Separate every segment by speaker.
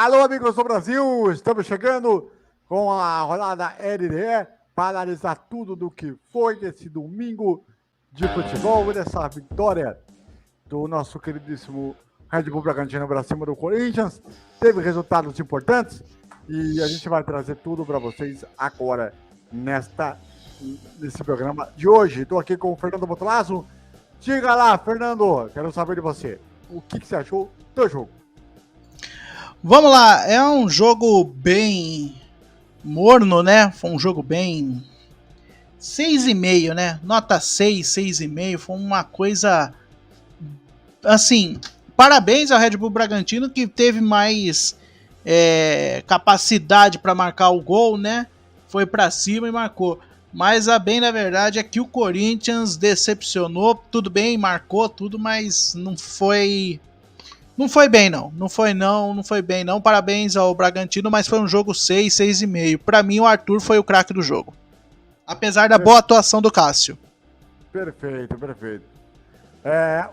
Speaker 1: Alô, amigos do Brasil! Estamos chegando com a rodada LDE para analisar tudo do que foi esse domingo de futebol e dessa vitória do nosso queridíssimo Red Bull Bragantino para cima do Corinthians. Teve resultados importantes e a gente vai trazer tudo para vocês agora nesse programa de hoje. Estou aqui com o Fernando Botolazzo. Diga lá, Fernando, quero saber de você. O que você achou do jogo?
Speaker 2: Vamos lá, é um jogo bem morno, né? Foi um jogo bem 6,5, né? Nota 6, 6,5. Foi uma coisa assim, parabéns ao Red Bull Bragantino que teve mais capacidade para marcar o gol, né? Foi para cima e marcou. Mas a bem na verdade é que o Corinthians decepcionou. Tudo bem, marcou tudo, mas não foi bem não. Não foi bem não. Parabéns ao Bragantino, mas foi um jogo 6, 6,5. Para mim o Arthur foi o craque do jogo. Apesar da boa atuação do Cássio.
Speaker 1: Perfeito.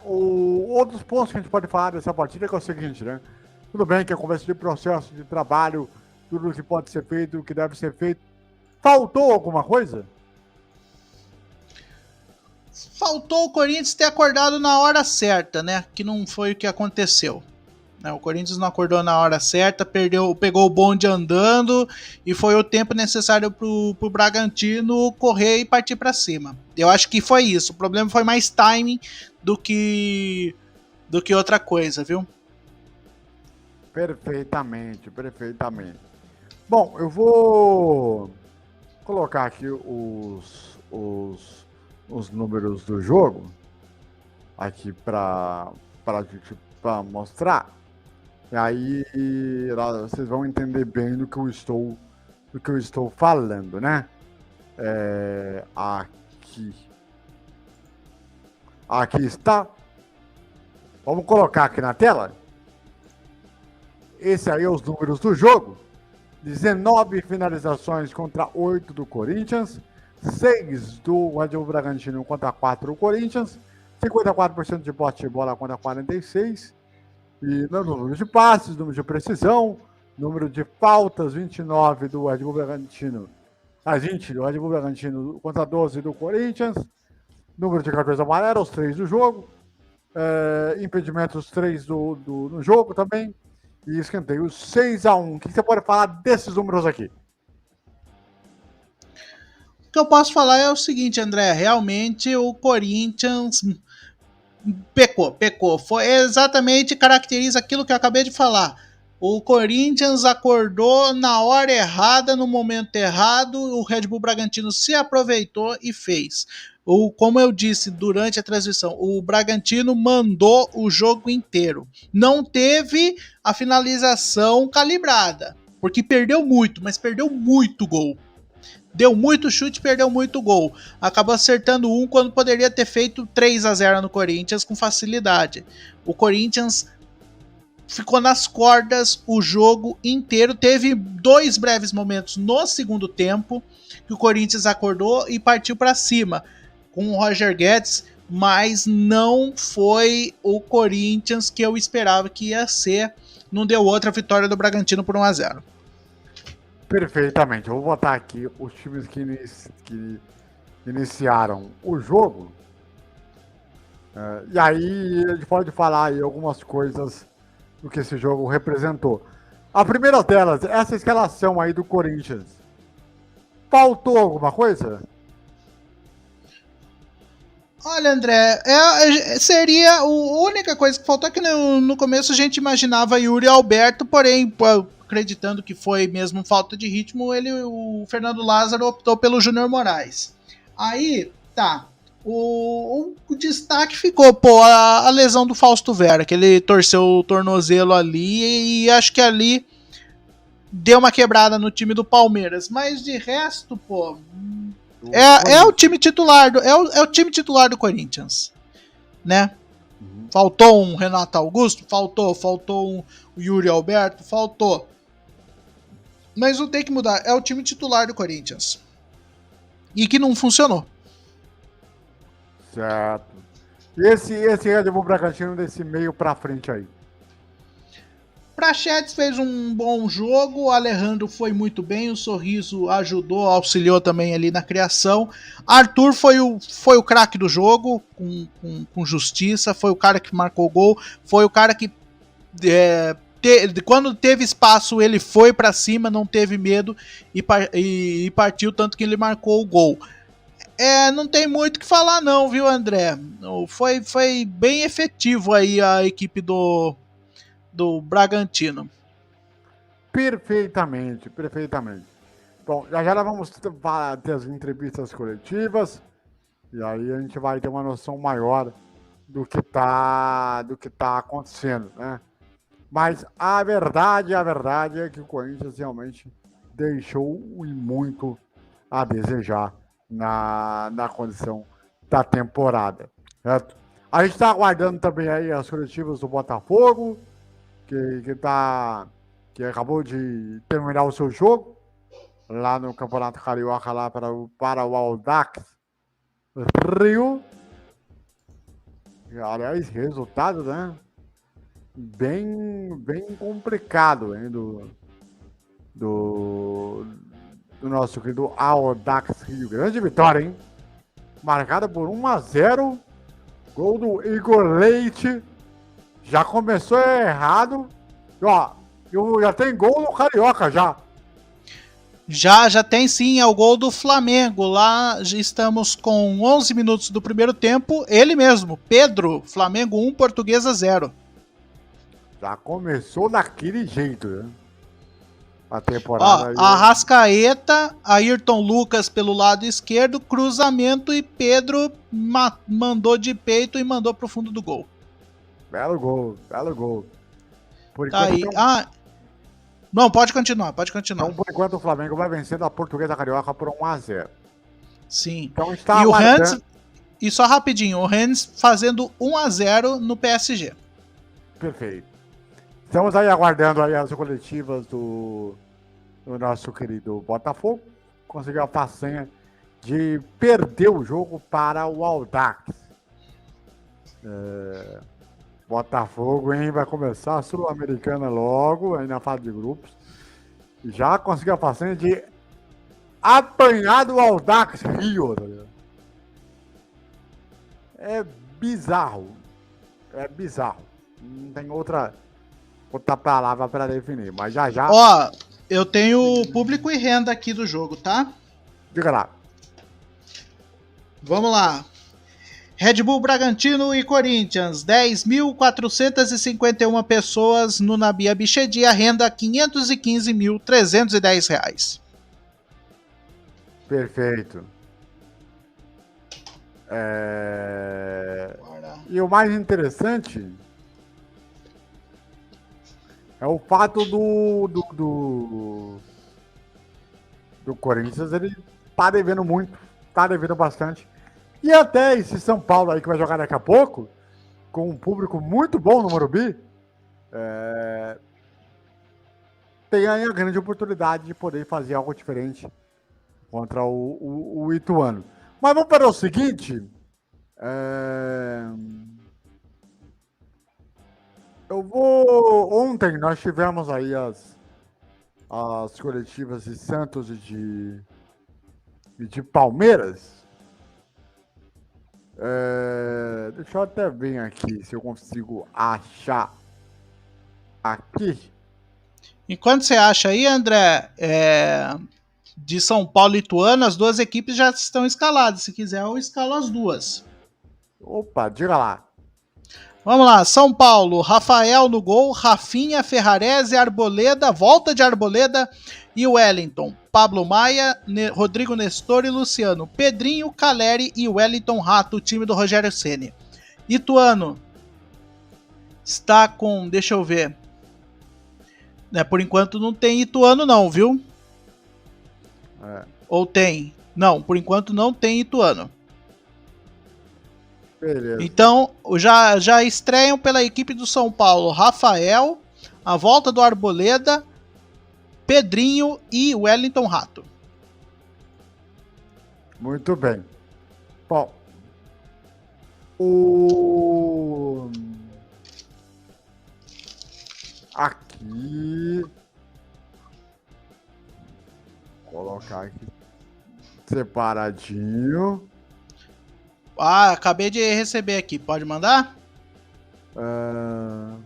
Speaker 1: Outros pontos que a gente pode falar dessa partida é o seguinte, né? Tudo bem que é conversa de processo, de trabalho, tudo que pode ser feito, o que deve ser feito. Faltou alguma coisa?
Speaker 2: Faltou o Corinthians ter acordado na hora certa, né? Que não foi o que aconteceu. O Corinthians não acordou na hora certa, pegou o bonde andando e foi o tempo necessário pro Bragantino correr e partir para cima. Eu acho que foi isso. O problema foi mais timing do que outra coisa, viu?
Speaker 1: Perfeitamente. Bom, eu vou colocar aqui os números do jogo aqui para mostrar. E aí vocês vão entender bem do que eu estou falando, né? Aqui está. Vamos colocar aqui na tela. Esse aí é os números do jogo. 19 finalizações contra 8 do Corinthians. 6 do Red Bull Bragantino contra 4 do Corinthians. 54% de posse de bola contra 46%. E no número de passes, número de precisão, número de faltas, 29 do Red Bull Bragantino. 20 do Red Bull Bragantino contra 12 do Corinthians. Número de cartões amarelos, 3 do jogo. Impedimentos, 3 no jogo também. E escanteio 6-1. O que você pode falar desses números aqui?
Speaker 2: O que eu posso falar é o seguinte, André. Realmente o Corinthians pecou. Foi exatamente, caracteriza aquilo que eu acabei de falar. O Corinthians acordou na hora errada, no momento errado. O Red Bull Bragantino se aproveitou e fez. Como eu disse durante a transmissão, o Bragantino mandou o jogo inteiro. Não teve a finalização calibrada, porque perdeu muito, mas perdeu muito gol. Deu muito chute, perdeu muito gol. Acabou acertando um quando poderia ter feito 3-0 no Corinthians com facilidade. O Corinthians ficou nas cordas o jogo inteiro. Teve 2 breves momentos no segundo tempo que o Corinthians acordou e partiu para cima com o Roger Guedes, mas não foi o Corinthians que eu esperava que ia ser. Não deu outra vitória do Bragantino por 1-0.
Speaker 1: Perfeitamente. Eu vou botar aqui os times que iniciaram o jogo. E aí a gente pode falar aí algumas coisas do que esse jogo representou. A primeira delas, essa escalação aí do Corinthians. Faltou alguma coisa?
Speaker 2: Olha, André, seria a única coisa que faltou, que no começo a gente imaginava Yuri Alberto, porém, acreditando que foi mesmo falta de ritmo, o Fernando Lázaro optou pelo Júnior Moraes. Aí, tá, o destaque ficou, a lesão do Fausto Vera, que ele torceu o tornozelo ali, e acho que ali deu uma quebrada no time do Palmeiras, mas de resto, é o time titular é o time titular do Corinthians, né? Faltou um Renato Augusto, faltou um Yuri Alberto, faltou. Mas não tem que mudar, é o time titular do Corinthians. E que não funcionou.
Speaker 1: Certo. E esse Red Bull Bragantino desse meio pra frente aí?
Speaker 2: Prachetes fez um bom jogo, o Alejandro foi muito bem, o Sorriso ajudou, auxiliou também ali na criação. Arthur foi o craque do jogo, com justiça, foi o cara que marcou o gol, foi o cara que quando teve espaço ele foi pra cima, não teve medo e partiu, tanto que ele marcou o gol. Não tem muito o que falar não, viu, André? Foi bem efetivo aí a equipe do Bragantino.
Speaker 1: Perfeitamente, perfeitamente. Bom, já nós vamos ter as entrevistas coletivas, e aí a gente vai ter uma noção maior do que tá acontecendo, né? Mas a verdade é que o Corinthians realmente deixou muito a desejar na condição da temporada, certo? A gente está aguardando também aí as coletivas do Botafogo, que acabou de terminar o seu jogo lá no Campeonato Carioca lá para o Audax Rio. Aliás, resultado, né? Bem complicado, hein, do nosso querido Audax Rio. Grande vitória, hein? Marcada por 1-0. Gol do Igor Leite. Já começou errado. E, ó, já tem gol no Carioca, já.
Speaker 2: Já tem sim, é o gol do Flamengo. Lá já estamos com 11 minutos do primeiro tempo. Ele mesmo, Pedro, Flamengo 1, Portuguesa 0.
Speaker 1: Já começou daquele jeito, né? A temporada.
Speaker 2: Ó, Arrascaeta, Ayrton Lucas pelo lado esquerdo, cruzamento e Pedro mandou de peito e mandou pro fundo do gol.
Speaker 1: Belo gol, belo gol.
Speaker 2: Por tá aí. Não, pode continuar.
Speaker 1: Então, por enquanto, o Flamengo vai vencendo a Portuguesa Carioca por 1-0.
Speaker 2: Sim.
Speaker 1: Então, está
Speaker 2: e o Hans, e só rapidinho, o Hans fazendo 1-0 no PSG.
Speaker 1: Perfeito. Estamos aí aguardando aí as coletivas do nosso querido Botafogo. Conseguiu a façanha de perder o jogo para o Audax. Botafogo, hein? Vai começar a Sul-Americana logo, aí na fase de grupos. Já conseguiu a façanha de apanhar do Audax Rio. Tá ligado? É bizarro. É bizarro. Não tem outra palavra para definir, mas já.
Speaker 2: Ó, eu tenho público e renda aqui do jogo, tá?
Speaker 1: Diga lá.
Speaker 2: Vamos lá. Red Bull Bragantino e Corinthians, 10.451 pessoas no Nabi Abichedi, a renda R$ 515.310.
Speaker 1: Perfeito. E o mais interessante é o fato do Corinthians, ele tá devendo muito, tá devendo bastante. E até esse São Paulo aí que vai jogar daqui a pouco, com um público muito bom no Morumbi, tem aí a grande oportunidade de poder fazer algo diferente contra o Ituano. Mas vamos para o seguinte. Ontem nós tivemos aí as coletivas de Santos e de Palmeiras. Deixa eu até ver aqui se eu consigo achar aqui.
Speaker 2: Enquanto você acha aí, André, de São Paulo e Ituano, as duas equipes já estão escaladas. Se quiser, eu escalo as duas.
Speaker 1: Opa, diga lá.
Speaker 2: Vamos lá, São Paulo, Rafael no gol, Rafinha, Ferrarese, Arboleda, volta de Arboleda e Wellington. Pablo Maia, Rodrigo Nestor e Luciano. Pedrinho, Caleri e Wellington Rato, o time do Rogério Ceni. Ituano está com, deixa eu ver. Por enquanto não tem Ituano não, viu? Ou tem? Não, por enquanto não tem Ituano.
Speaker 1: Beleza.
Speaker 2: Então, já estreiam pela equipe do São Paulo Rafael, a volta do Arboleda, Pedrinho e Wellington Rato.
Speaker 1: Muito bem. Bom, aqui aqui. Colocar aqui separadinho.
Speaker 2: Ah, acabei de receber aqui. Pode mandar?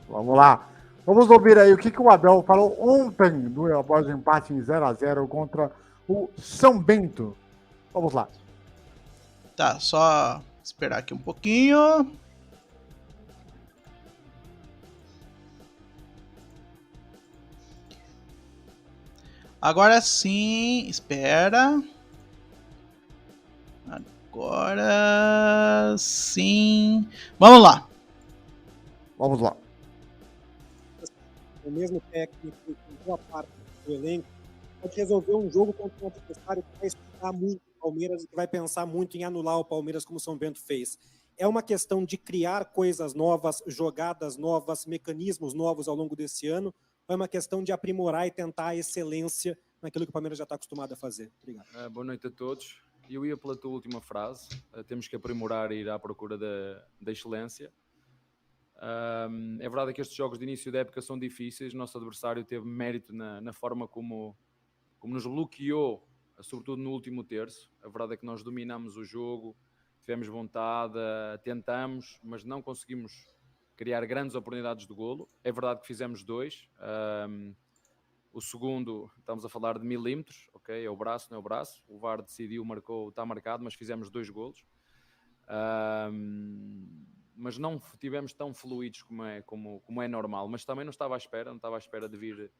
Speaker 1: Vamos lá. Vamos ouvir aí o que o Abel falou ontem após o empate em 0-0 contra o São Bento. Vamos lá.
Speaker 2: Tá, só esperar aqui um pouquinho. Agora sim, espera. Agora sim. Vamos lá.
Speaker 1: Vamos lá.
Speaker 3: O mesmo técnico com boa parte do elenco pode resolver um jogo contra um adversário que vai estudar muito o Palmeiras e que vai pensar muito em anular o Palmeiras como o São Bento fez. É uma questão de criar coisas novas, jogadas novas, mecanismos novos ao longo desse ano, ou é uma questão de aprimorar e tentar a excelência naquilo que o Palmeiras já está acostumado a fazer? Obrigado.
Speaker 4: Boa noite a todos. Eu ia pela tua última frase. Temos que aprimorar e ir à procura da excelência. É verdade que estes jogos de início da época são difíceis. Nosso adversário teve mérito na forma como nos bloqueou, sobretudo no último terço. A verdade é que nós dominamos o jogo, tivemos vontade, tentamos, mas não conseguimos criar grandes oportunidades de golo. É verdade que fizemos 2. O segundo, estamos a falar de milímetros, ok? É o braço, não é o braço. O VAR decidiu, marcou, está marcado, mas fizemos 2 golos. Mas não tivemos tão fluidos como é normal. Mas também não estava à espera de vir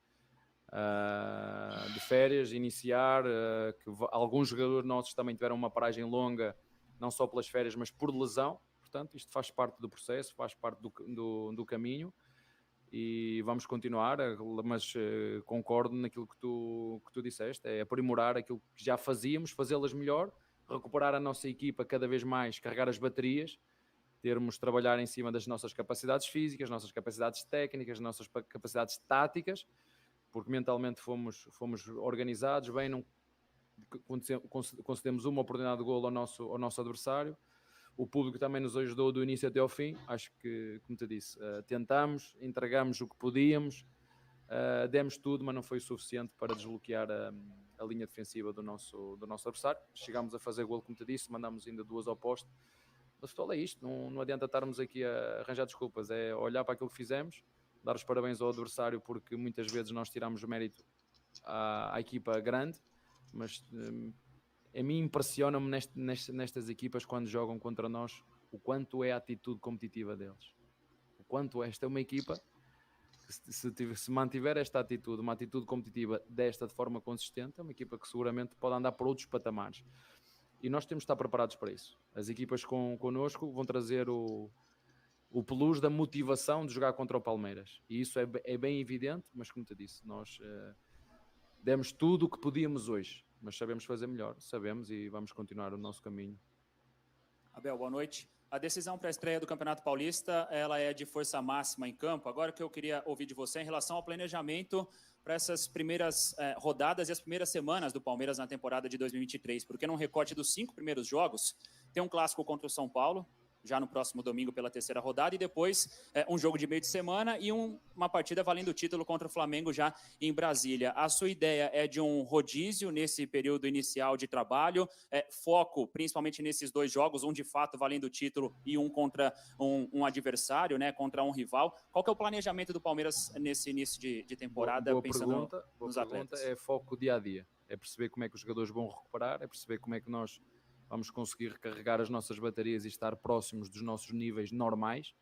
Speaker 4: de férias, iniciar, que alguns jogadores nossos também tiveram uma paragem longa, não só pelas férias, mas por lesão. Portanto, isto faz parte do processo, faz parte do caminho. E vamos continuar, mas concordo naquilo que tu disseste, é aprimorar aquilo que já fazíamos, fazê-las melhor, recuperar a nossa equipa cada vez mais, carregar as baterias, trabalhar em cima das nossas capacidades físicas, nossas capacidades técnicas, nossas capacidades táticas, porque mentalmente fomos organizados bem, não concedemos uma oportunidade de golo ao nosso adversário. O público também nos ajudou do início até ao fim. Acho que, como te disse, tentamos, entregamos o que podíamos, demos tudo, mas não foi suficiente para desbloquear a linha defensiva do nosso adversário. Chegámos a fazer golo, como te disse, mandámos ainda 2 ao poste. Mas futebol é isto, não adianta estarmos aqui a arranjar desculpas, é olhar para aquilo que fizemos, dar os parabéns ao adversário, porque muitas vezes nós tiramos o mérito à equipa grande, mas a mim impressiona-me nestas equipas quando jogam contra nós o quanto é a atitude competitiva deles. O quanto esta é uma equipa que se mantiver esta atitude, uma atitude competitiva desta de forma consistente, é uma equipa que seguramente pode andar por outros patamares. E nós temos de estar preparados para isso. As equipas connosco vão trazer o plus da motivação de jogar contra o Palmeiras. E isso é bem evidente, mas como te disse, nós demos tudo o que podíamos hoje, mas sabemos fazer melhor, sabemos, e vamos continuar o nosso caminho.
Speaker 5: Abel, boa noite. A decisão para a estreia do Campeonato Paulista, ela é de força máxima em campo. Agora o que eu queria ouvir de você em relação ao planejamento para essas primeiras rodadas e as primeiras semanas do Palmeiras na temporada de 2023, porque num recorte dos 5 primeiros jogos, tem um clássico contra o São Paulo, já no próximo domingo pela terceira rodada, e depois um jogo de meio de semana e uma partida valendo o título contra o Flamengo já em Brasília. A sua ideia é de um rodízio nesse período inicial de trabalho, foco principalmente nesses 2 jogos, um de fato valendo o título e um contra um adversário, né, contra um rival. Qual que é o planejamento do Palmeiras nesse início de temporada,
Speaker 4: boa
Speaker 5: pensando
Speaker 4: nos
Speaker 5: atletas?
Speaker 4: É foco dia a dia, é perceber como é que os jogadores vão recuperar, é perceber como é que nós vamos conseguir recarregar as nossas baterias e estar próximos dos nossos níveis normais,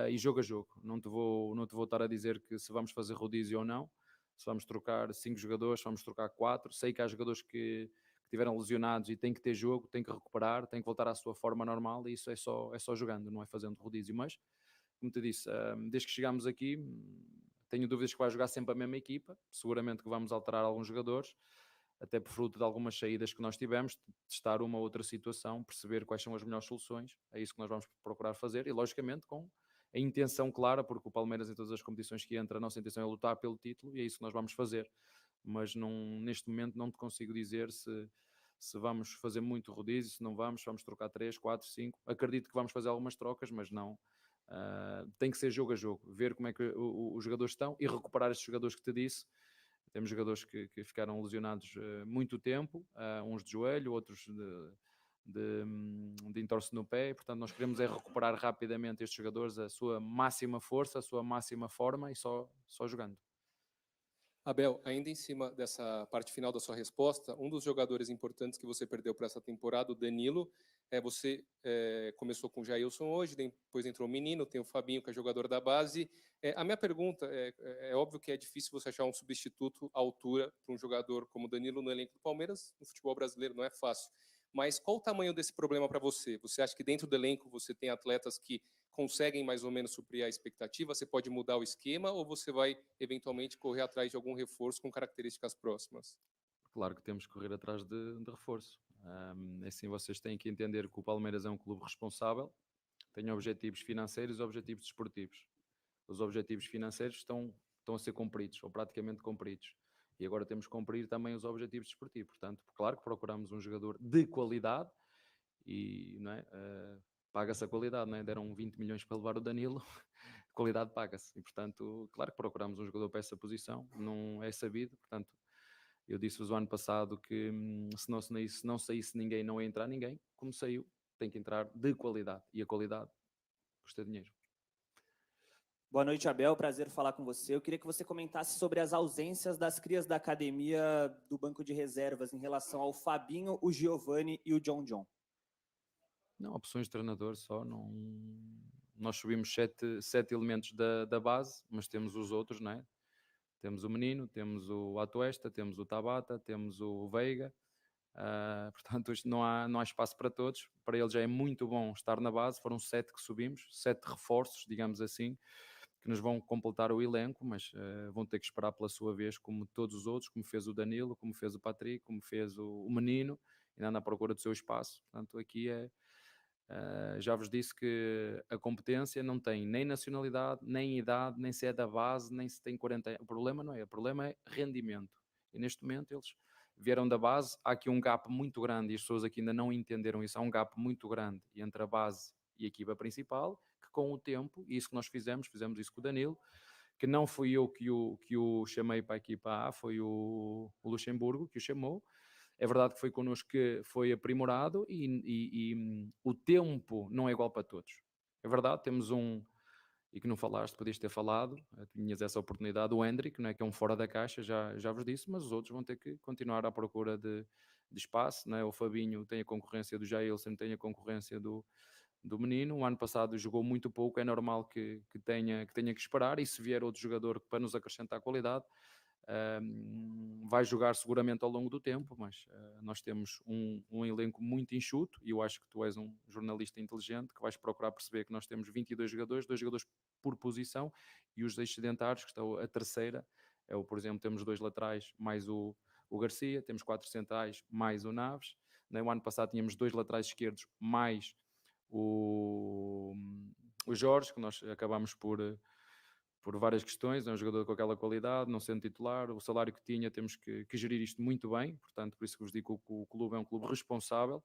Speaker 4: e jogo a jogo. Não te vou estar a dizer que se vamos fazer rodízio ou não, se vamos trocar 5 jogadores, se vamos trocar 4. Sei que há jogadores que estiveram lesionados e têm que ter jogo, têm que recuperar, têm que voltar à sua forma normal, e isso é só jogando, não é fazendo rodízio. Mas, como te disse, desde que chegámos aqui, tenho dúvidas que vai jogar sempre a mesma equipa, seguramente que vamos alterar alguns jogadores, até por fruto de algumas saídas que nós tivemos, testar uma outra situação, perceber quais são as melhores soluções. É isso que nós vamos procurar fazer, e logicamente com a intenção clara, porque o Palmeiras, em todas as competições que entra, a nossa intenção é lutar pelo título, e é isso que nós vamos fazer. Mas neste momento não te consigo dizer se vamos fazer muito rodízio, se não vamos trocar 3, 4, 5. Acredito que vamos fazer algumas trocas, mas não Tem que ser jogo a jogo, ver como é que os jogadores estão e recuperar estes jogadores que te disse. Temos jogadores que ficaram lesionados muito tempo, uns de joelho, outros de entorse no pé, portanto nós queremos é recuperar rapidamente estes jogadores a sua máxima força, a sua máxima forma e só jogando.
Speaker 6: Abel, ainda em cima dessa parte final da sua resposta, um dos jogadores importantes que você perdeu para essa temporada, o Danilo, você começou com o Jailson hoje, depois entrou o menino, tem o Fabinho, que é jogador da base. A minha pergunta é óbvio que é difícil você achar um substituto à altura para um jogador como o Danilo no elenco do Palmeiras, no futebol brasileiro não é fácil. Mas qual o tamanho desse problema para você? Você acha que dentro do elenco você tem atletas que conseguem mais ou menos suprir a expectativa? Você pode mudar o esquema ou você vai eventualmente correr atrás de algum reforço com características próximas?
Speaker 4: Claro que temos que correr atrás de reforço. Assim, vocês têm que entender que o Palmeiras é um clube responsável, tem objetivos financeiros e objetivos desportivos. Os objetivos financeiros estão a ser cumpridos, ou praticamente cumpridos. E agora temos que cumprir também os objetivos desportivos. Portanto, claro que procuramos um jogador de qualidade e não é, paga-se a qualidade. Não é? Deram 20 milhões para levar o Danilo, qualidade paga-se. E, portanto, claro que procuramos um jogador para essa posição, não é sabido. Portanto, eu disse-vos o ano passado que se não saísse ninguém, não ia entrar ninguém. Como saiu, tem que entrar de qualidade. E a qualidade custa dinheiro.
Speaker 7: Boa noite, Abel. Prazer falar com você. Eu queria que você comentasse sobre as ausências das crias da academia do banco de reservas em relação ao Fabinho, o Giovani e o John John.
Speaker 4: Não, opções de treinador só. Não... Nós subimos 7 elementos da base, mas temos os outros, não é? Temos o Menino, temos o Atuesta, temos o Tabata, temos o Veiga. Portanto, isto não há espaço para todos. Para ele já é muito bom estar na base. Foram 7 que subimos, 7 reforços, digamos assim, que nos vão completar o elenco, mas vão ter que esperar pela sua vez, como todos os outros, como fez o Danilo, como fez o Patrick, como fez o Menino, ainda anda à procura do seu espaço. Portanto, aqui já vos disse que a competência não tem nem nacionalidade, nem idade, nem se é da base, nem se tem 40 anos. O problema não é, o problema é rendimento. E neste momento eles vieram da base, há aqui um gap muito grande e as pessoas aqui ainda não entenderam isso, há um gap muito grande entre a base e a equipa principal, que com o tempo, e isso que nós fizemos isso com o Danilo, que não fui eu que o chamei para a equipa A, foi o Luxemburgo que o chamou. É verdade que foi connosco que foi aprimorado e o tempo não é igual para todos. É verdade, temos e que não falaste, podias ter falado, tinhas essa oportunidade, o Hendrick, não é, que é um fora da caixa, já vos disse, mas os outros vão ter que continuar à procura de espaço. Não é? O Fabinho tem a concorrência do Jailson, tem a concorrência do Menino. O ano passado jogou muito pouco, é normal que tenha que esperar, e se vier outro jogador para nos acrescentar qualidade, vai jogar seguramente ao longo do tempo, mas nós temos um elenco muito enxuto e eu acho que tu és um jornalista inteligente que vais procurar perceber que nós temos 22 jogadores, 2 jogadores por posição, e os excedentários, que estão a terceira, por exemplo, temos 2 laterais mais o Garcia, temos 4 centrais mais o Naves. No ano passado tínhamos 2 laterais esquerdos mais o Jorge, que nós acabámos por várias questões, é um jogador com aquela qualidade, não sendo titular, o salário que tinha, temos que gerir isto muito bem, portanto, por isso que vos digo que o clube é um clube responsável,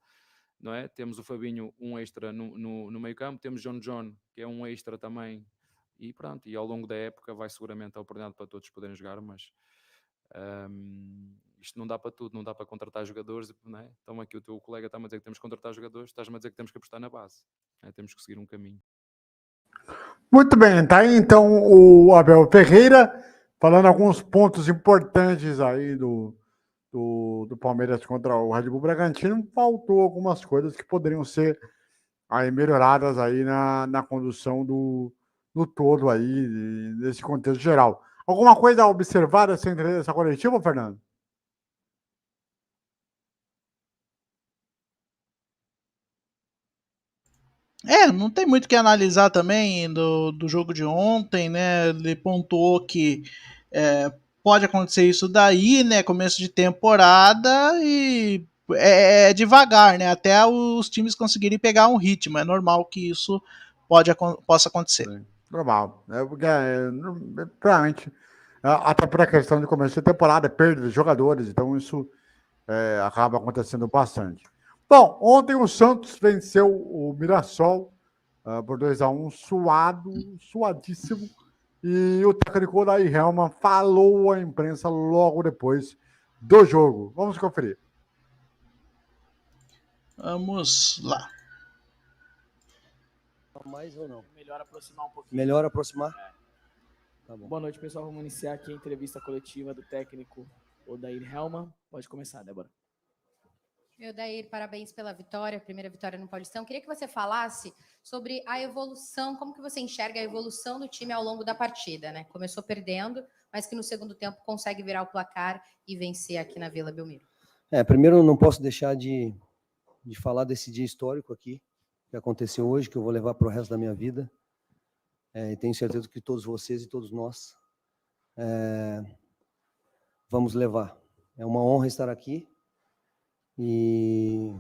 Speaker 4: não é? Temos o Fabinho, um extra no meio campo, temos John, que é um extra também, e pronto, e ao longo da época vai seguramente a oportunidade para todos poderem jogar, mas isto não dá para tudo, não dá para contratar jogadores, não é? Então aqui o teu colega está-me a dizer que temos que contratar jogadores, estás-me a dizer que temos que apostar na base, temos que seguir um caminho.
Speaker 1: Muito bem, tá aí então o Abel Ferreira falando alguns pontos importantes aí do Palmeiras contra o Red Bull Bragantino. Faltou algumas coisas que poderiam ser aí melhoradas aí na condução do todo aí, nesse contexto geral. Alguma coisa a observar dessa coletiva, Fernando?
Speaker 2: Não tem muito o que analisar também do jogo de ontem, né? Ele pontuou que pode acontecer isso daí, né? Começo de temporada e é devagar, né? Até os times conseguirem pegar um ritmo. É normal que isso possa acontecer.
Speaker 1: Sim, normal. Porque, realmente, até por a questão de começo de temporada, perda de jogadores, então isso acaba acontecendo bastante. Bom, ontem o Santos venceu o Mirassol por 2-1, suadíssimo. E o técnico Odair Hellmann falou à imprensa logo depois do jogo. Vamos conferir.
Speaker 2: Vamos lá.
Speaker 8: Mais ou não?
Speaker 9: Melhor aproximar um pouquinho.
Speaker 8: Melhor aproximar?
Speaker 9: Tá bom. Boa noite, pessoal. Vamos iniciar aqui a entrevista coletiva do técnico Odair Hellmann. Pode começar, Débora.
Speaker 10: Odair, parabéns pela vitória, primeira vitória no Paulistão. Queria que você falasse sobre a evolução, como que você enxerga a evolução do time ao longo da partida, né? Começou perdendo, mas que no segundo tempo consegue virar o placar e vencer aqui na Vila Belmiro.
Speaker 8: Primeiro, não posso deixar de falar desse dia histórico aqui, que aconteceu hoje, que eu vou levar para o resto da minha vida. E tenho certeza que todos vocês e todos nós vamos levar. É uma honra estar aqui. E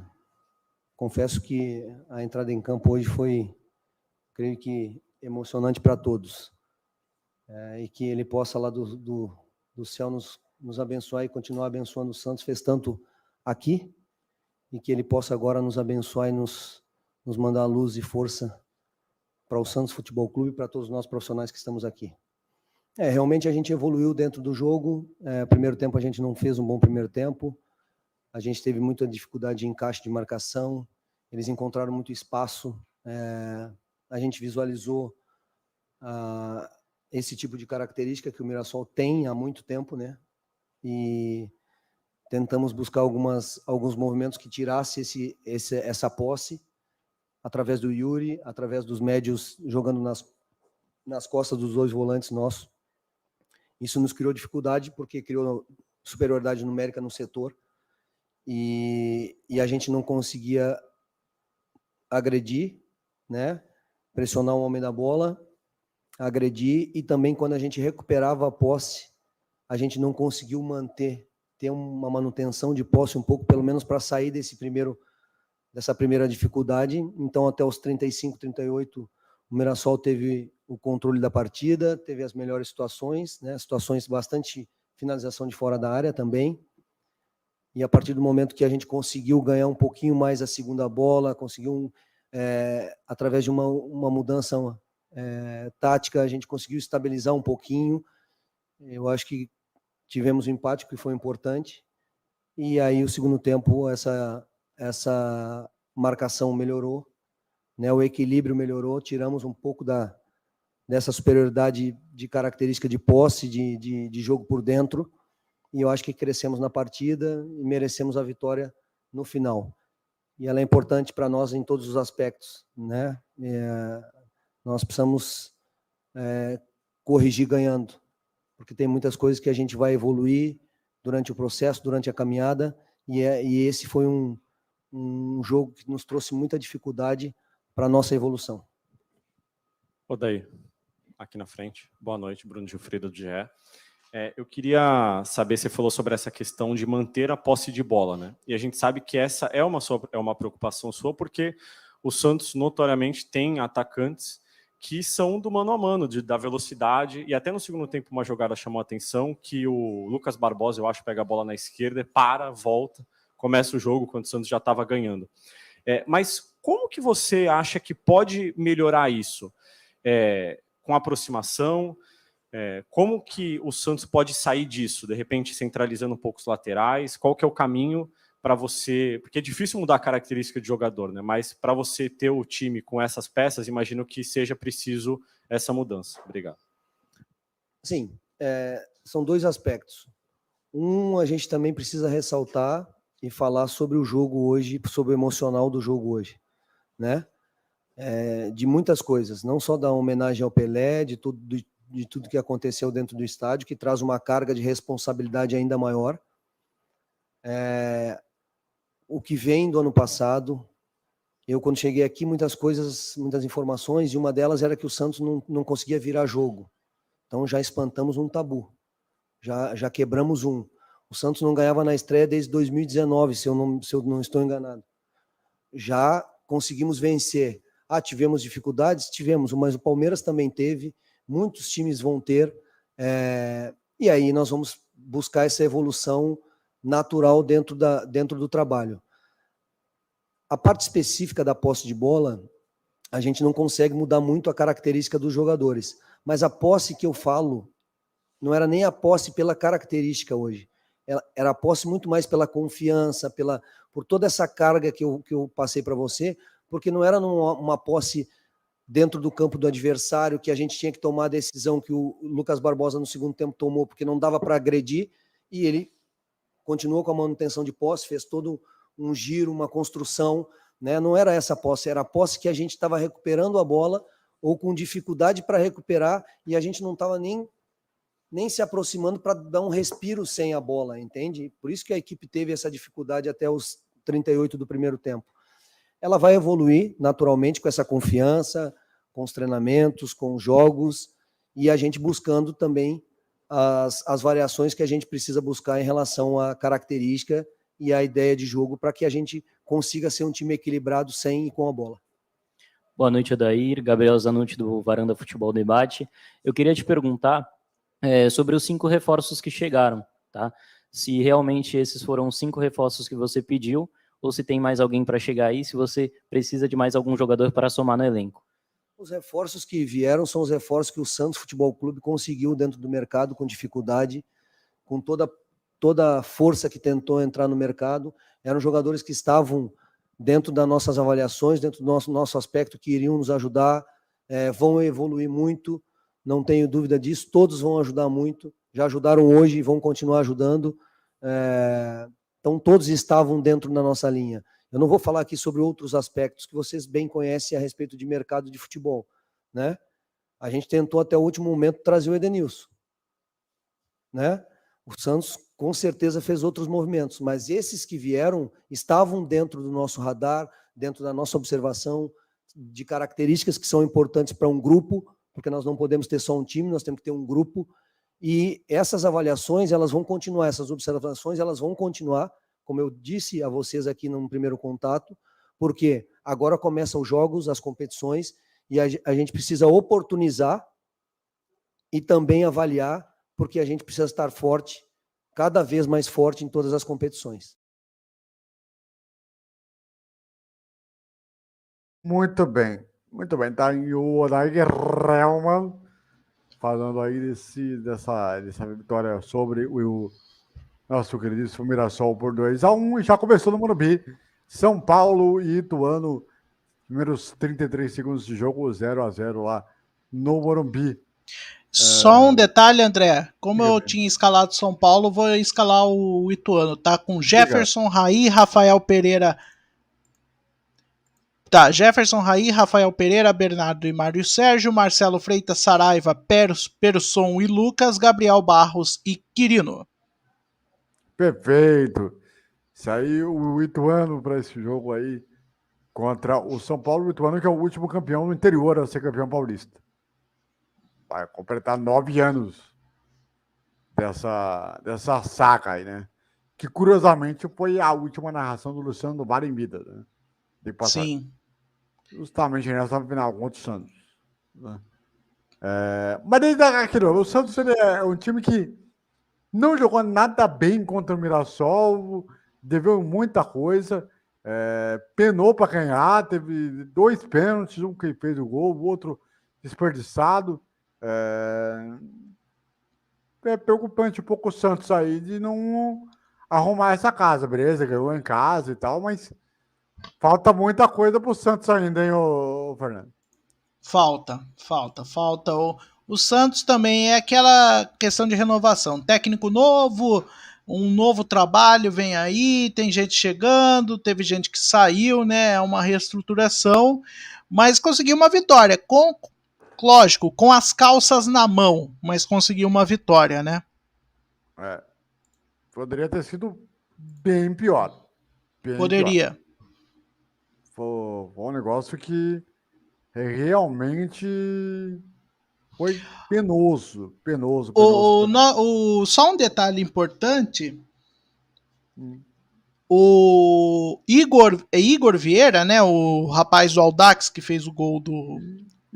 Speaker 8: confesso que a entrada em campo hoje foi, creio que, emocionante para todos. E que ele possa lá do céu nos abençoar e continuar abençoando o Santos, fez tanto aqui, e que ele possa agora nos abençoar e nos mandar luz e força para o Santos Futebol Clube e para todos nós profissionais que estamos aqui. Realmente a gente evoluiu dentro do jogo. Primeiro tempo a gente não fez um bom primeiro tempo. A gente teve muita dificuldade de encaixe de marcação, eles encontraram muito espaço, a gente visualizou esse tipo de característica que o Mirassol tem há muito tempo, né? E tentamos buscar alguns movimentos que tirassem essa posse, através do Yuri, através dos médios jogando nas costas dos dois volantes nossos. Isso nos criou dificuldade, porque criou superioridade numérica no setor, e a gente não conseguia agredir, né? Pressionar o homem da bola, agredir, e também quando a gente recuperava a posse, a gente não conseguiu ter uma manutenção de posse um pouco, pelo menos para sair dessa primeira dificuldade. Então, até os 35, 38, o Mirassol teve o controle da partida, teve as melhores situações, né? Situações bastante finalização de fora da área também. E a partir do momento que a gente conseguiu ganhar um pouquinho mais a segunda bola, conseguiu, através de uma mudança tática, a gente conseguiu estabilizar um pouquinho. Eu acho que tivemos um empate, que foi importante. E aí, o segundo tempo, essa marcação melhorou, né? O equilíbrio melhorou, tiramos um pouco dessa superioridade de característica de posse, de jogo por dentro. E eu acho que crescemos na partida e merecemos a vitória no final. E ela é importante para nós em todos os aspectos, né? Nós precisamos corrigir ganhando, porque tem muitas coisas que a gente vai evoluir durante o processo, durante a caminhada, e esse foi um jogo que nos trouxe muita dificuldade para a nossa evolução.
Speaker 11: Odair, aqui na frente. Boa noite, Bruno Gilfredo do GE. Eu queria saber, você falou sobre essa questão de manter a posse de bola, né? E a gente sabe que essa é uma preocupação sua, porque o Santos notoriamente tem atacantes que são do mano a mano, da velocidade, e até no segundo tempo uma jogada chamou a atenção, que o Lucas Barbosa, eu acho, pega a bola na esquerda, volta, começa o jogo quando o Santos já estava ganhando. Mas como que você acha que pode melhorar isso? Com aproximação, como que o Santos pode sair disso? De repente, centralizando um pouco os laterais? Qual que é o caminho para você... Porque é difícil mudar a característica de jogador, né? Mas para você ter o time com essas peças, imagino que seja preciso essa mudança. Obrigado.
Speaker 8: Sim, são dois aspectos. A gente também precisa ressaltar e falar sobre o jogo hoje, sobre o emocional do jogo hoje, né? De muitas coisas, não só da homenagem ao Pelé, de tudo que aconteceu dentro do estádio, que traz uma carga de responsabilidade ainda maior. O que vem do ano passado, eu quando cheguei aqui, muitas informações, e uma delas era que o Santos não conseguia virar jogo. Então já espantamos um tabu, já quebramos um. O Santos não ganhava na estreia desde 2019, se eu não estou enganado. Já conseguimos vencer. Tivemos dificuldades? Tivemos, mas o Palmeiras também teve, muitos times vão ter, e aí nós vamos buscar essa evolução natural dentro do trabalho. A parte específica da posse de bola, a gente não consegue mudar muito a característica dos jogadores. Mas a posse que eu falo não era nem a posse pela característica hoje. Era a posse muito mais pela confiança, por toda essa carga que eu passei para você, porque não era uma posse dentro do campo do adversário, que a gente tinha que tomar a decisão que o Lucas Barbosa no segundo tempo tomou, porque não dava para agredir, e ele continuou com a manutenção de posse, fez todo um giro, uma construção, né? Não era essa posse, era a posse que a gente estava recuperando a bola, ou com dificuldade para recuperar, e a gente não estava nem se aproximando para dar um respiro sem a bola, entende? Por isso que a equipe teve essa dificuldade até os 38 do primeiro tempo. Ela vai evoluir naturalmente com essa confiança, com os treinamentos, com os jogos, e a gente buscando também as variações que a gente precisa buscar em relação à característica e à ideia de jogo para que a gente consiga ser um time equilibrado sem e com a bola.
Speaker 12: Boa noite, Odair. Gabriel Zanucci, do Varanda Futebol Debate. Eu queria te perguntar sobre os 5 reforços que chegaram, tá? Se realmente esses foram 5 reforços que você pediu, ou se tem mais alguém para chegar aí, se você precisa de mais algum jogador para somar no elenco.
Speaker 8: Os reforços que vieram são os reforços que o Santos Futebol Clube conseguiu dentro do mercado com dificuldade, com toda a força que tentou entrar no mercado. Eram jogadores que estavam dentro das nossas avaliações, dentro do nosso aspecto, que iriam nos ajudar, vão evoluir muito, não tenho dúvida disso, todos vão ajudar muito, já ajudaram hoje e vão continuar ajudando, então todos estavam dentro da nossa linha. Eu não vou falar aqui sobre outros aspectos que vocês bem conhecem a respeito de mercado de futebol, né? A gente tentou até o último momento trazer o Edenilson, né? O Santos com certeza fez outros movimentos, mas esses que vieram estavam dentro do nosso radar, dentro da nossa observação, de características que são importantes para um grupo, porque nós não podemos ter só um time, nós temos que ter um grupo, e essas avaliações, elas vão continuar, essas observações, elas vão continuar, como eu disse a vocês aqui no primeiro contato, porque agora começam os jogos, as competições, e a gente precisa oportunizar e também avaliar, porque a gente precisa estar forte, cada vez mais forte em todas as competições.
Speaker 1: Muito bem. Muito bem. Tá aí o Odair Helman falando aí dessa vitória sobre o nosso queridíssimo Mirassol por 2-1. E já começou no Morumbi. São Paulo e Ituano, primeiros 33 segundos de jogo, 0-0 lá no Morumbi.
Speaker 2: Só um detalhe, André. Como eu tinha escalado São Paulo, vou escalar o Ituano. Tá com Jefferson, Raí, Rafael Pereira. Tá, Jefferson, Raí, Rafael Pereira, Bernardo e Mário Sérgio, Marcelo Freitas, Saraiva, Persson e Lucas, Gabriel Barros e Quirino.
Speaker 1: Perfeito. Isso aí, o Ituano para esse jogo aí contra o São Paulo. O Ituano que é o último campeão no interior a ser campeão paulista. Vai completar 9 anos dessa saga aí, né? Que curiosamente foi a última narração do Luciano do Bar em vida, né?
Speaker 2: Sim.
Speaker 1: Justamente nessa final contra o Santos. Né? Mas desde aquilo, o Santos ele é um time que não jogou nada bem contra o Mirassol, deveu muita coisa, penou para ganhar, teve 2 pênaltis, um que fez o gol, o outro desperdiçado. É preocupante um pouco o Santos aí de não arrumar essa casa, beleza? Ganhou em casa e tal, mas falta muita coisa pro Santos ainda, hein, ô Fernando?
Speaker 2: Falta. O Santos também é aquela questão de renovação. Técnico novo, um novo trabalho vem aí, tem gente chegando, teve gente que saiu, né? É uma reestruturação, mas conseguiu uma vitória. Lógico, com as calças na mão, mas conseguiu uma vitória, né?
Speaker 1: Poderia ter sido bem pior.
Speaker 2: Poderia.
Speaker 1: Pior. Foi um negócio que realmente foi penoso.
Speaker 2: Só um detalhe importante. O Igor Vieira, né? O rapaz do Audax que fez o gol do...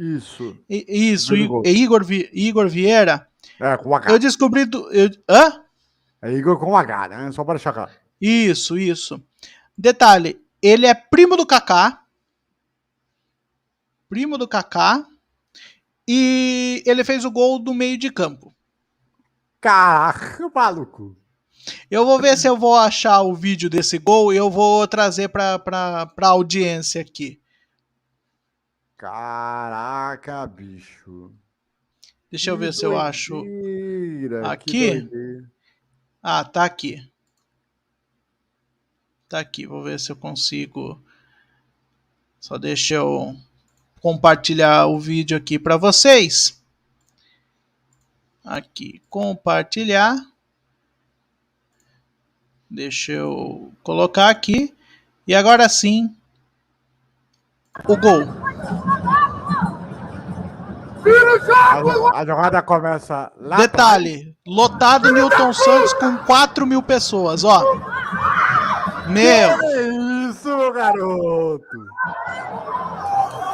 Speaker 1: Isso,
Speaker 2: Igor Vieira.
Speaker 1: Com H.
Speaker 2: Eu descobri hã?
Speaker 1: É Igor com H, né? Só para deixar claro.
Speaker 2: Isso. Detalhe, ele é primo do Kaká. primo do Kaká, e ele fez o gol do meio de campo.
Speaker 1: Caraca, maluco.
Speaker 2: Eu vou ver se eu vou achar o vídeo desse gol e eu vou trazer para audiência aqui.
Speaker 1: Caraca, bicho.
Speaker 2: Deixa eu ver se eu acho
Speaker 1: doideira,
Speaker 2: aqui. Ah, tá aqui. Tá aqui, vou ver se eu consigo. Só deixa eu compartilhar o vídeo aqui para vocês. Aqui, compartilhar. Deixa eu colocar aqui. E agora sim, o gol.
Speaker 1: A jogada começa lá.
Speaker 2: Detalhe, lotado Newton Santos com 4.000 pessoas, ó. Meu.
Speaker 1: Que isso, meu garoto.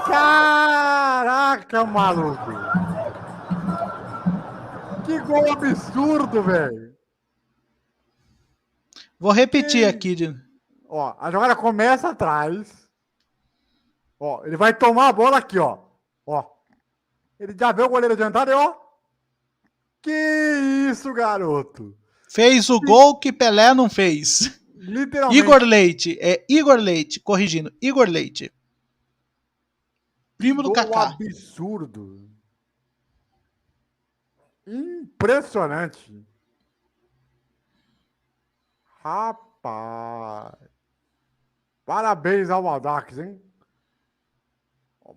Speaker 1: Caraca, maluco. Que gol absurdo, velho.
Speaker 2: Vou repetir aqui.
Speaker 1: Ó, a jogada começa atrás. Ó, ele vai tomar a bola aqui, ó. Ó. Ele já vê o goleiro adiantado e ó. Que isso, garoto.
Speaker 2: Fez o gol que Pelé não fez.
Speaker 1: Literalmente.
Speaker 2: Igor Leite. É Igor Leite. Corrigindo. Igor Leite. Primo do Kaká.
Speaker 1: Absurdo. Impressionante. Rapaz. Parabéns ao Maldax, hein?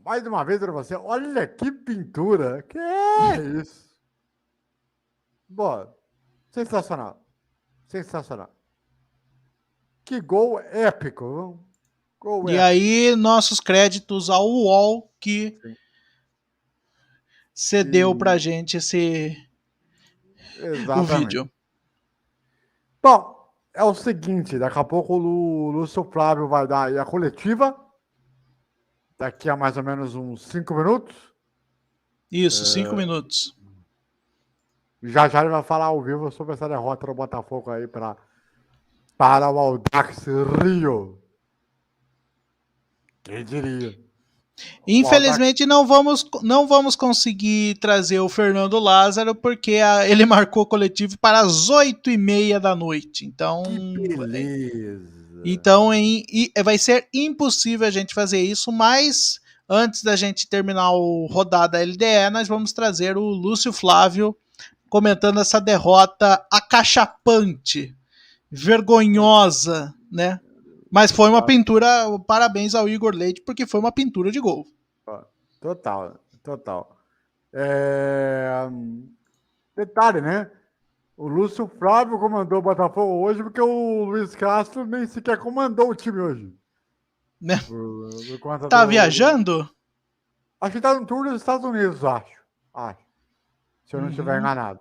Speaker 1: Mais uma vez para você. Olha que pintura. Que é isso? Boa. Sensacional. Sensacional. Que gol épico. Gol
Speaker 2: E
Speaker 1: épico.
Speaker 2: aí, nossos créditos ao UOL que cedeu pra gente o vídeo.
Speaker 1: Bom, é o seguinte, daqui a pouco o Lúcio Flávio vai dar aí a coletiva. Daqui a mais ou menos uns 5 minutos.
Speaker 2: Isso, 5 minutos.
Speaker 1: Já ele vai falar ao vivo sobre essa derrota do Botafogo aí para o Audax Rio. Quem diria?
Speaker 2: Infelizmente não vamos conseguir trazer o Fernando Lázaro porque ele marcou coletivo para as 8h30 da noite. Então,
Speaker 1: beleza.
Speaker 2: Vai ser impossível a gente fazer isso, mas antes da gente terminar o rodada LDE, nós vamos trazer o Lúcio Flávio comentando essa derrota acachapante, vergonhosa, né? Mas foi uma pintura, parabéns ao Igor Leite, porque foi uma pintura de gol.
Speaker 1: Total. Detalhe, né? O Lúcio Flávio comandou o Botafogo hoje porque o Luiz Castro nem sequer comandou o time hoje.
Speaker 2: Né? Tá viajando?
Speaker 1: Acho que tá no tour dos Estados Unidos, acho. Se eu não estiver enganado.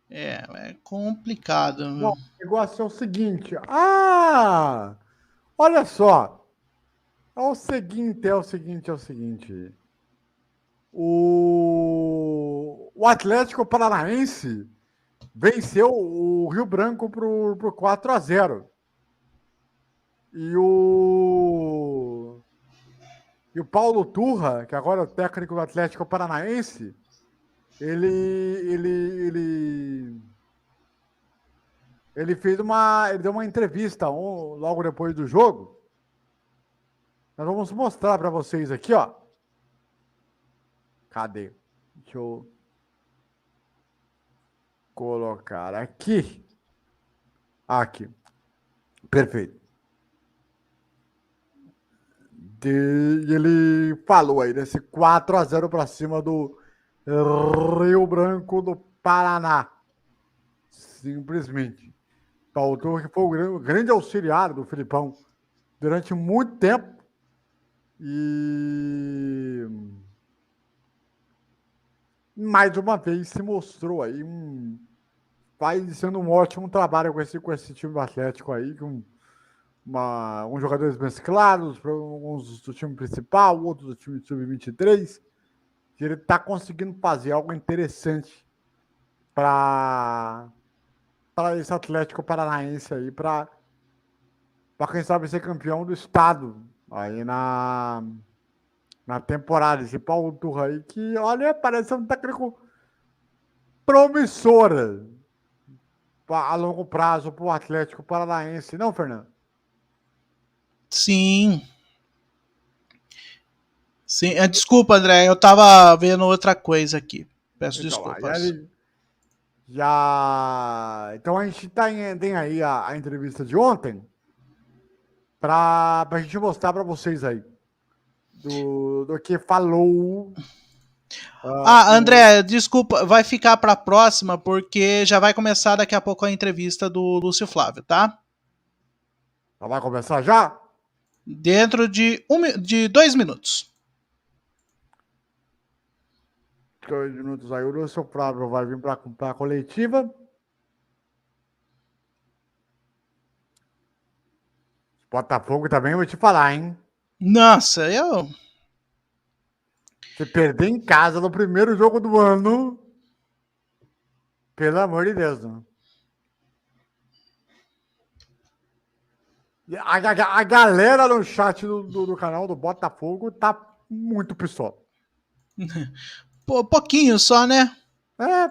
Speaker 2: É complicado.
Speaker 1: Bom, o negócio é o seguinte. Olha só. É o seguinte. O Atlético Paranaense venceu o Rio Branco por 4-0. E o Paulo Turra, que agora é o técnico do Atlético Paranaense, ele deu uma entrevista logo depois do jogo. Nós vamos mostrar para vocês aqui, ó. Cadê? Deixa eu colocar aqui. Aqui. Perfeito. E ele falou aí desse 4-0 para cima do Rio Branco do Paraná. Simplesmente. Paulo Turra, que foi o grande auxiliar do Filipão durante muito tempo. E mais uma vez se mostrou aí sendo um ótimo trabalho com esse time do Atlético aí, com uns jogadores mesclados, uns do time principal, outros do time sub-23, que ele está conseguindo fazer algo interessante para esse Atlético Paranaense aí, para quem sabe ser campeão do estado aí na temporada. Esse Paulo Turra aí que, olha, parece um técnico promissor a longo prazo para o Atlético Paranaense, não, Fernando?
Speaker 2: Sim. Sim, desculpa, André, eu tava vendo outra coisa aqui. Peço
Speaker 1: Então,
Speaker 2: desculpas.
Speaker 1: Então a gente tem aí a entrevista de ontem para a gente mostrar para vocês aí do que falou.
Speaker 2: André, desculpa, vai ficar para a próxima porque já vai começar daqui a pouco a entrevista do Lúcio Flávio, tá?
Speaker 1: Já vai começar já?
Speaker 2: Dentro de 2 minutos.
Speaker 1: 2 minutos aí, o Lúcio Flávio vai vir para a coletiva. Botafogo também, vou te falar, hein?
Speaker 2: Nossa,
Speaker 1: Se perder em casa no primeiro jogo do ano, pelo amor de Deus, né? A galera no chat do canal do Botafogo tá muito pistola.
Speaker 2: Pouquinho só, né?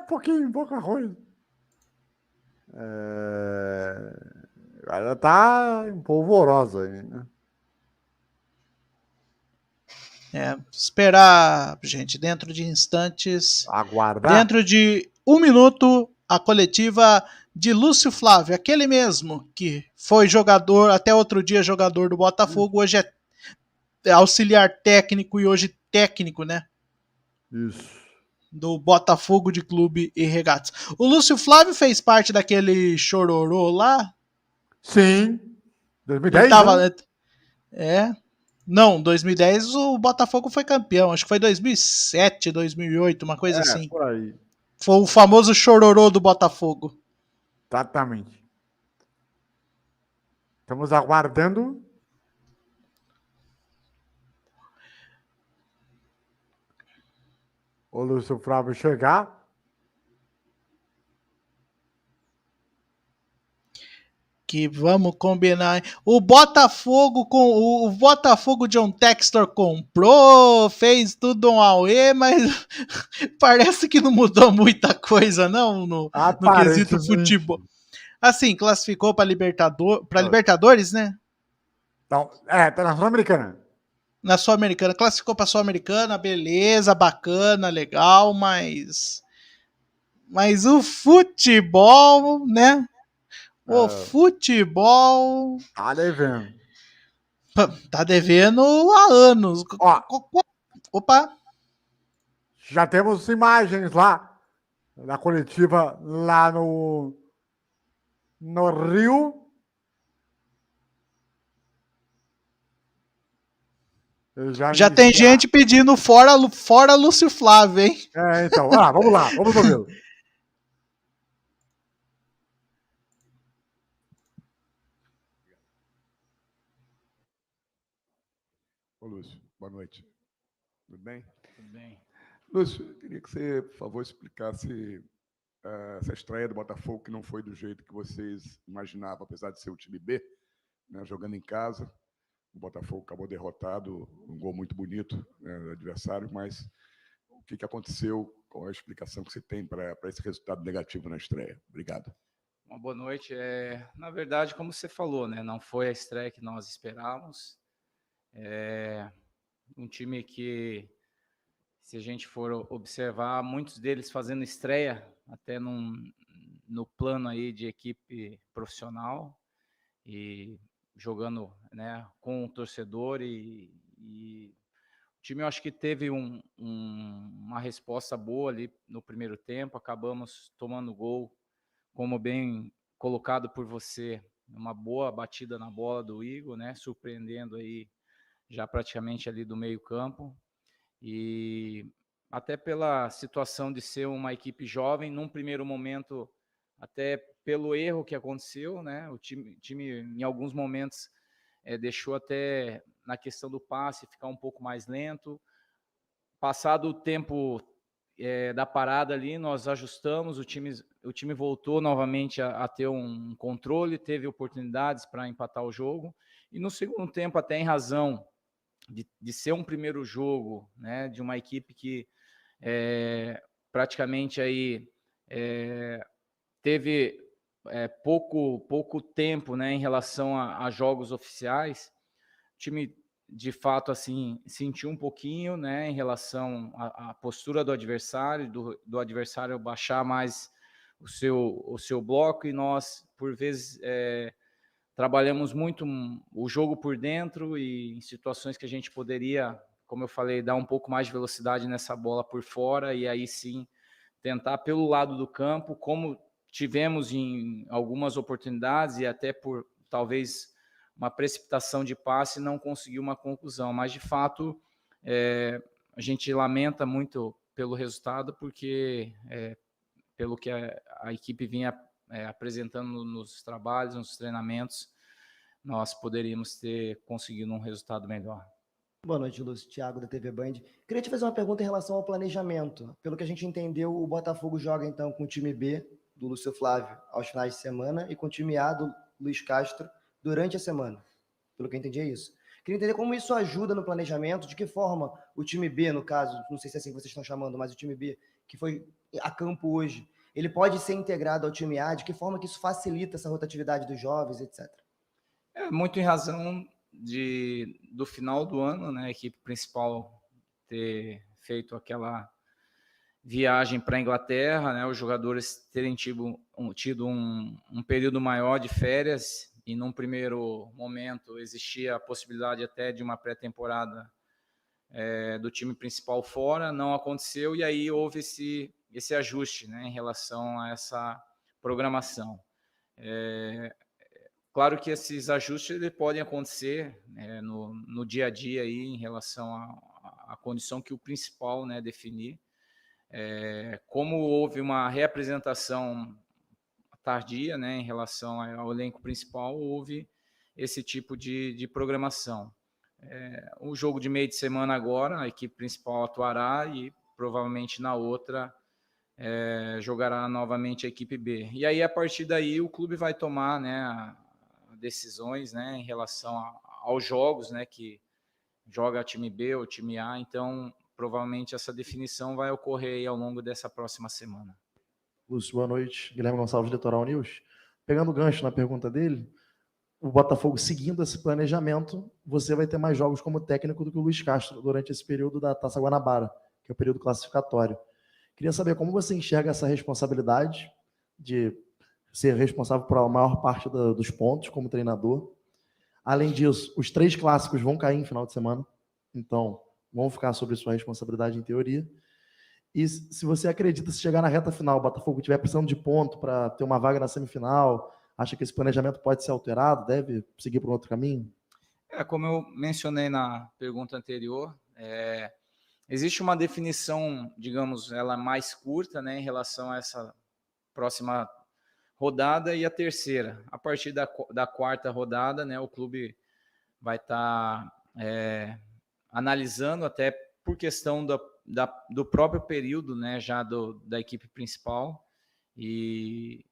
Speaker 1: Pouca coisa. A galera tá empolvorosa aí, né?
Speaker 2: Esperar, gente, dentro de instantes.
Speaker 1: Aguardar.
Speaker 2: Dentro de 1 minuto, a coletiva de Lúcio Flávio, aquele mesmo que foi jogador, até outro dia jogador do Botafogo, hoje é auxiliar técnico e hoje técnico, né?
Speaker 1: Isso.
Speaker 2: Do Botafogo de Clube e Regatas. O Lúcio Flávio fez parte daquele chororô lá?
Speaker 1: Sim. 2010,
Speaker 2: né? Não, 2010 o Botafogo foi campeão. Acho que foi 2007, 2008, uma coisa assim.
Speaker 1: Por aí.
Speaker 2: Foi o famoso chororô do Botafogo.
Speaker 1: Exatamente. Estamos aguardando o Lúcio Flávio chegar.
Speaker 2: Que vamos combinar. O Botafogo John Textor comprou, fez tudo um auê, mas parece que não mudou muita coisa não no quesito futebol. Assim, classificou para Libertadores, né?
Speaker 1: Não, tá na Sul-Americana.
Speaker 2: Na Sul-Americana, classificou para Sul-Americana, beleza, bacana, legal, mas o futebol, né? O futebol
Speaker 1: tá devendo.
Speaker 2: Tá devendo há anos. Opa!
Speaker 1: Já temos imagens lá da coletiva lá no Rio.
Speaker 2: Já tem gente pedindo fora Lúcio Flávio, hein?
Speaker 1: Então, vamos lá, vamos ouvi-lo.
Speaker 13: Ô, Lúcio, boa noite. Tudo bem?
Speaker 14: Tudo bem.
Speaker 13: Lúcio, eu queria que você, por favor, explicasse essa estreia do Botafogo, que não foi do jeito que vocês imaginavam, apesar de ser o time B, né, jogando em casa. O Botafogo acabou derrotado, um gol muito bonito, né, do adversário, mas o que aconteceu? Qual a explicação que você tem para esse resultado negativo na estreia? Obrigado.
Speaker 14: Uma boa noite. Na verdade, como você falou, né, não foi a estreia que nós esperávamos. Um time que, se a gente for observar, muitos deles fazendo estreia até no plano aí de equipe profissional e jogando, né, com o torcedor e o time, eu acho que teve uma resposta boa ali no primeiro tempo. Acabamos tomando gol, como bem colocado por você, uma boa batida na bola do Igor, né, surpreendendo aí já praticamente ali do meio campo, e até pela situação de ser uma equipe jovem, num primeiro momento, até pelo erro que aconteceu, né? O time em alguns momentos deixou até na questão do passe ficar um pouco mais lento. Passado o tempo, da parada ali, nós ajustamos, o time voltou novamente a ter um controle, teve oportunidades para empatar o jogo, e no segundo tempo, até em razão de ser um primeiro jogo, né, de uma equipe que praticamente aí teve pouco tempo, né, em relação a jogos oficiais, o time de fato assim sentiu um pouquinho, né, em relação à postura do adversário, do adversário baixar mais o seu bloco, e nós por vezes trabalhamos muito o jogo por dentro, e em situações que a gente poderia, como eu falei, dar um pouco mais de velocidade nessa bola por fora, e aí sim tentar pelo lado do campo, como tivemos em algumas oportunidades, e até por talvez uma precipitação de passe, não conseguiu uma conclusão. Mas, de fato, a gente lamenta muito pelo resultado, porque pelo que a equipe vinha apresentando nos trabalhos, nos treinamentos, nós poderíamos ter conseguido um resultado melhor.
Speaker 15: Boa noite, Lúcio. Thiago, da TV Band. Queria te fazer uma pergunta em relação ao planejamento. Pelo que a gente entendeu, o Botafogo joga, então, com o time B, do Lúcio Flávio, aos finais de semana, e com o time A, do Luiz Castro, durante a semana. Pelo que eu entendi, é isso. Queria entender como isso ajuda no planejamento, de que forma o time B, no caso, não sei se é assim que vocês estão chamando, mas o time B, que foi a campo hoje, ele pode ser integrado ao time A, de que forma que isso facilita essa rotatividade dos jovens, etc.
Speaker 14: Muito em razão do final do ano, né, a equipe principal ter feito aquela viagem para a Inglaterra, né, os jogadores terem tido um período maior de férias, e num primeiro momento existia a possibilidade até de uma pré-temporada do time principal fora, não aconteceu, e aí houve esse ajuste, né, em relação a essa programação. Claro que esses ajustes podem acontecer no dia a dia aí, em relação à condição que o principal, né, definir. Como houve uma reapresentação tardia, né, em relação ao elenco principal, houve esse tipo de programação. O jogo de meio de semana agora, a equipe principal atuará, e provavelmente na outra jogará novamente a equipe B. E aí, a partir daí, o clube vai tomar, né, decisões, né, em relação aos jogos, né, que joga time B ou time A. Então, provavelmente essa definição vai ocorrer aí ao longo dessa próxima semana.
Speaker 16: Lúcio, boa noite. Guilherme Gonçalves, Litoral News. Pegando o gancho na pergunta dele, o Botafogo seguindo esse planejamento, você vai ter mais jogos como técnico do que o Luiz Castro durante esse período da Taça Guanabara, que é o período classificatório. Queria saber como você enxerga essa responsabilidade de ser responsável por a maior parte dos pontos como treinador. Além disso, os 3 clássicos vão cair em final de semana, então vão ficar sobre sua responsabilidade em teoria. E se você acredita, se chegar na reta final, o Botafogo estiver precisando de ponto para ter uma vaga na semifinal, acha que esse planejamento pode ser alterado, deve seguir por um outro caminho?
Speaker 14: Como eu mencionei na pergunta anterior, existe uma definição, digamos, ela mais curta, né, em relação a essa próxima rodada e a terceira. A partir da quarta rodada, né, o clube vai estar analisando, até por questão do próprio período, né, já da equipe principal, e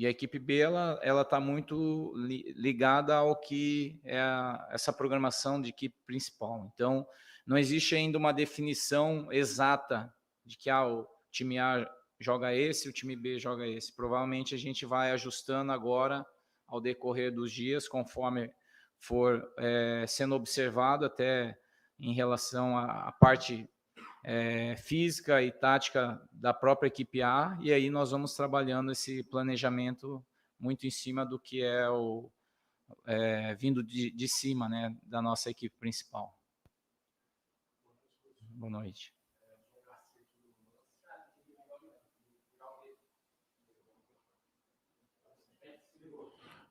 Speaker 14: a equipe B ela está muito ligada ao que é essa programação de equipe principal. Então, não existe ainda uma definição exata de que o time A joga esse, o time B joga esse. Provavelmente a gente vai ajustando agora ao decorrer dos dias, conforme for sendo observado, até em relação à parte física e tática da própria equipe A, e aí nós vamos trabalhando esse planejamento muito em cima do que vindo de cima, né, da nossa equipe principal. Boa noite.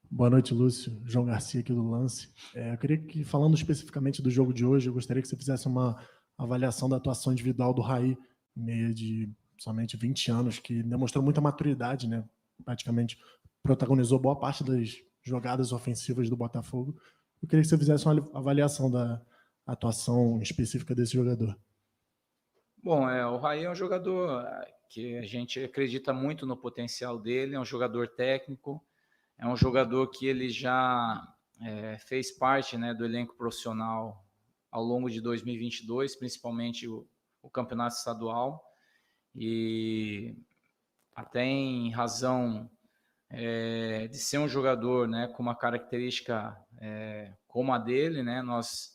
Speaker 17: Boa noite, Lúcio. João Garcia aqui do Lance. Eu queria que, falando especificamente do jogo de hoje, eu gostaria que você fizesse uma avaliação da atuação individual do Raí, meia de somente 20 anos, que demonstrou muita maturidade, né? Praticamente protagonizou boa parte das jogadas ofensivas do Botafogo. Eu queria que você fizesse uma avaliação da atuação específica desse jogador.
Speaker 14: Bom, o Raí é um jogador que a gente acredita muito no potencial dele, é um jogador técnico, é um jogador que ele já fez parte, né, do elenco profissional ao longo de 2022, principalmente o campeonato estadual, e até em razão de ser um jogador, né, com uma característica como a dele, né, nós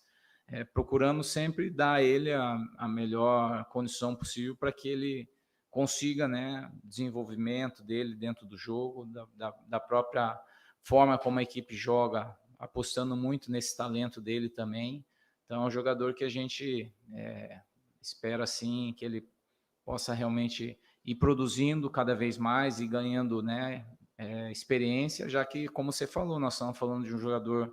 Speaker 14: procuramos sempre dar a ele a melhor condição possível para que ele consiga, né, desenvolvimento dele dentro do jogo, da própria forma como a equipe joga, apostando muito nesse talento dele também. Então, é um jogador que a gente espera, assim, que ele possa realmente ir produzindo cada vez mais e ganhando, né, experiência, já que, como você falou, nós estamos falando de um jogador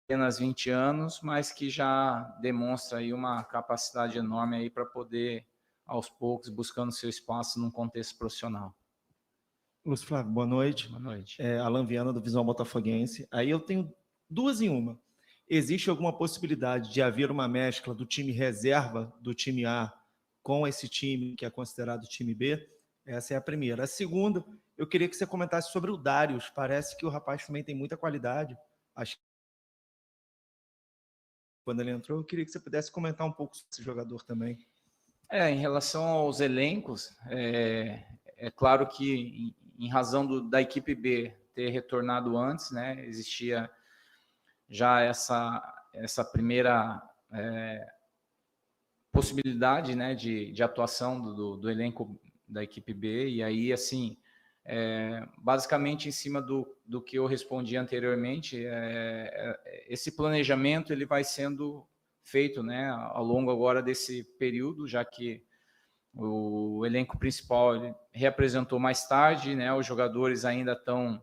Speaker 14: apenas 20 anos, mas que já demonstra aí uma capacidade enorme aí para poder, aos poucos, buscando seu espaço num contexto profissional.
Speaker 18: Lúcio Flávio, boa noite.
Speaker 14: Boa noite.
Speaker 18: Alan Viana, do Visual Botafoguense. Aí eu tenho duas em uma. Existe alguma possibilidade de haver uma mescla do time reserva do time A com esse time que é considerado time B? Essa é a primeira. A segunda, eu queria que você comentasse sobre o Darius. Parece que o rapaz também tem muita qualidade. Acho que quando ele entrou, eu queria que você pudesse comentar um pouco sobre esse jogador também.
Speaker 14: Em relação aos elencos, é claro que em razão da equipe B ter retornado antes, né, existia já essa primeira possibilidade, né, de atuação do elenco da equipe B, e aí, assim, basicamente em cima do que eu respondi anteriormente, esse planejamento ele vai sendo feito, né, ao longo agora desse período, já que o elenco principal ele reapresentou mais tarde, né, os jogadores ainda estão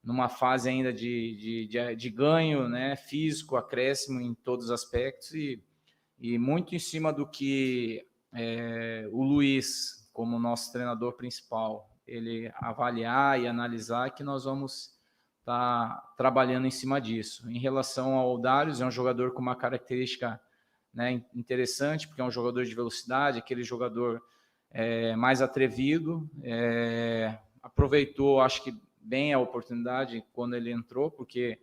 Speaker 14: numa fase ainda de ganho, né, físico, acréscimo em todos os aspectos, e muito em cima do que o Luiz, como nosso treinador principal, ele avaliar e analisar, que nós vamos estar trabalhando em cima disso. Em relação ao Darius, é um jogador com uma característica, né, interessante, porque é um jogador de velocidade, aquele jogador mais atrevido, aproveitou, acho que bem a oportunidade quando ele entrou, porque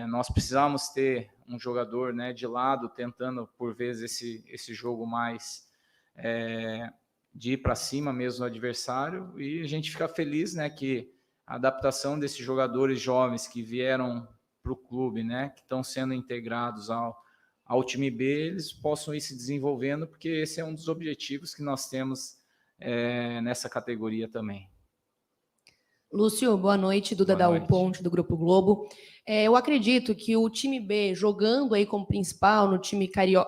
Speaker 14: nós precisávamos ter um jogador, né, de lado, tentando, por vezes, esse jogo mais de ir para cima mesmo do adversário, e a gente fica feliz, né, que a adaptação desses jogadores jovens que vieram para o clube, né, que estão sendo integrados ao time B, eles possam ir se desenvolvendo, porque esse é um dos objetivos que nós temos nessa categoria também.
Speaker 19: Lúcio, boa noite. Duda Dal Ponte, do Grupo Globo. Eu acredito que o time B, jogando aí como principal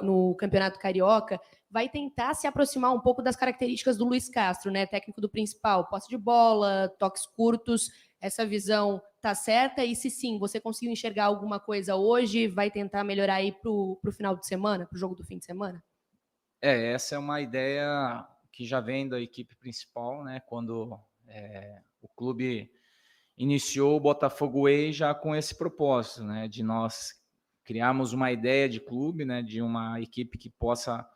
Speaker 19: no Campeonato Carioca, vai tentar se aproximar um pouco das características do Luiz Castro, né? Técnico do principal, posse de bola, toques curtos. Essa visão tá certa? E se sim, você conseguiu enxergar alguma coisa hoje? Vai tentar melhorar aí pro final de semana, pro jogo do fim de semana?
Speaker 14: Essa é uma ideia que já vem da equipe principal, né? Quando o clube iniciou o Botafogo Way já com esse propósito, né? De nós criarmos uma ideia de clube, né? De uma equipe que possa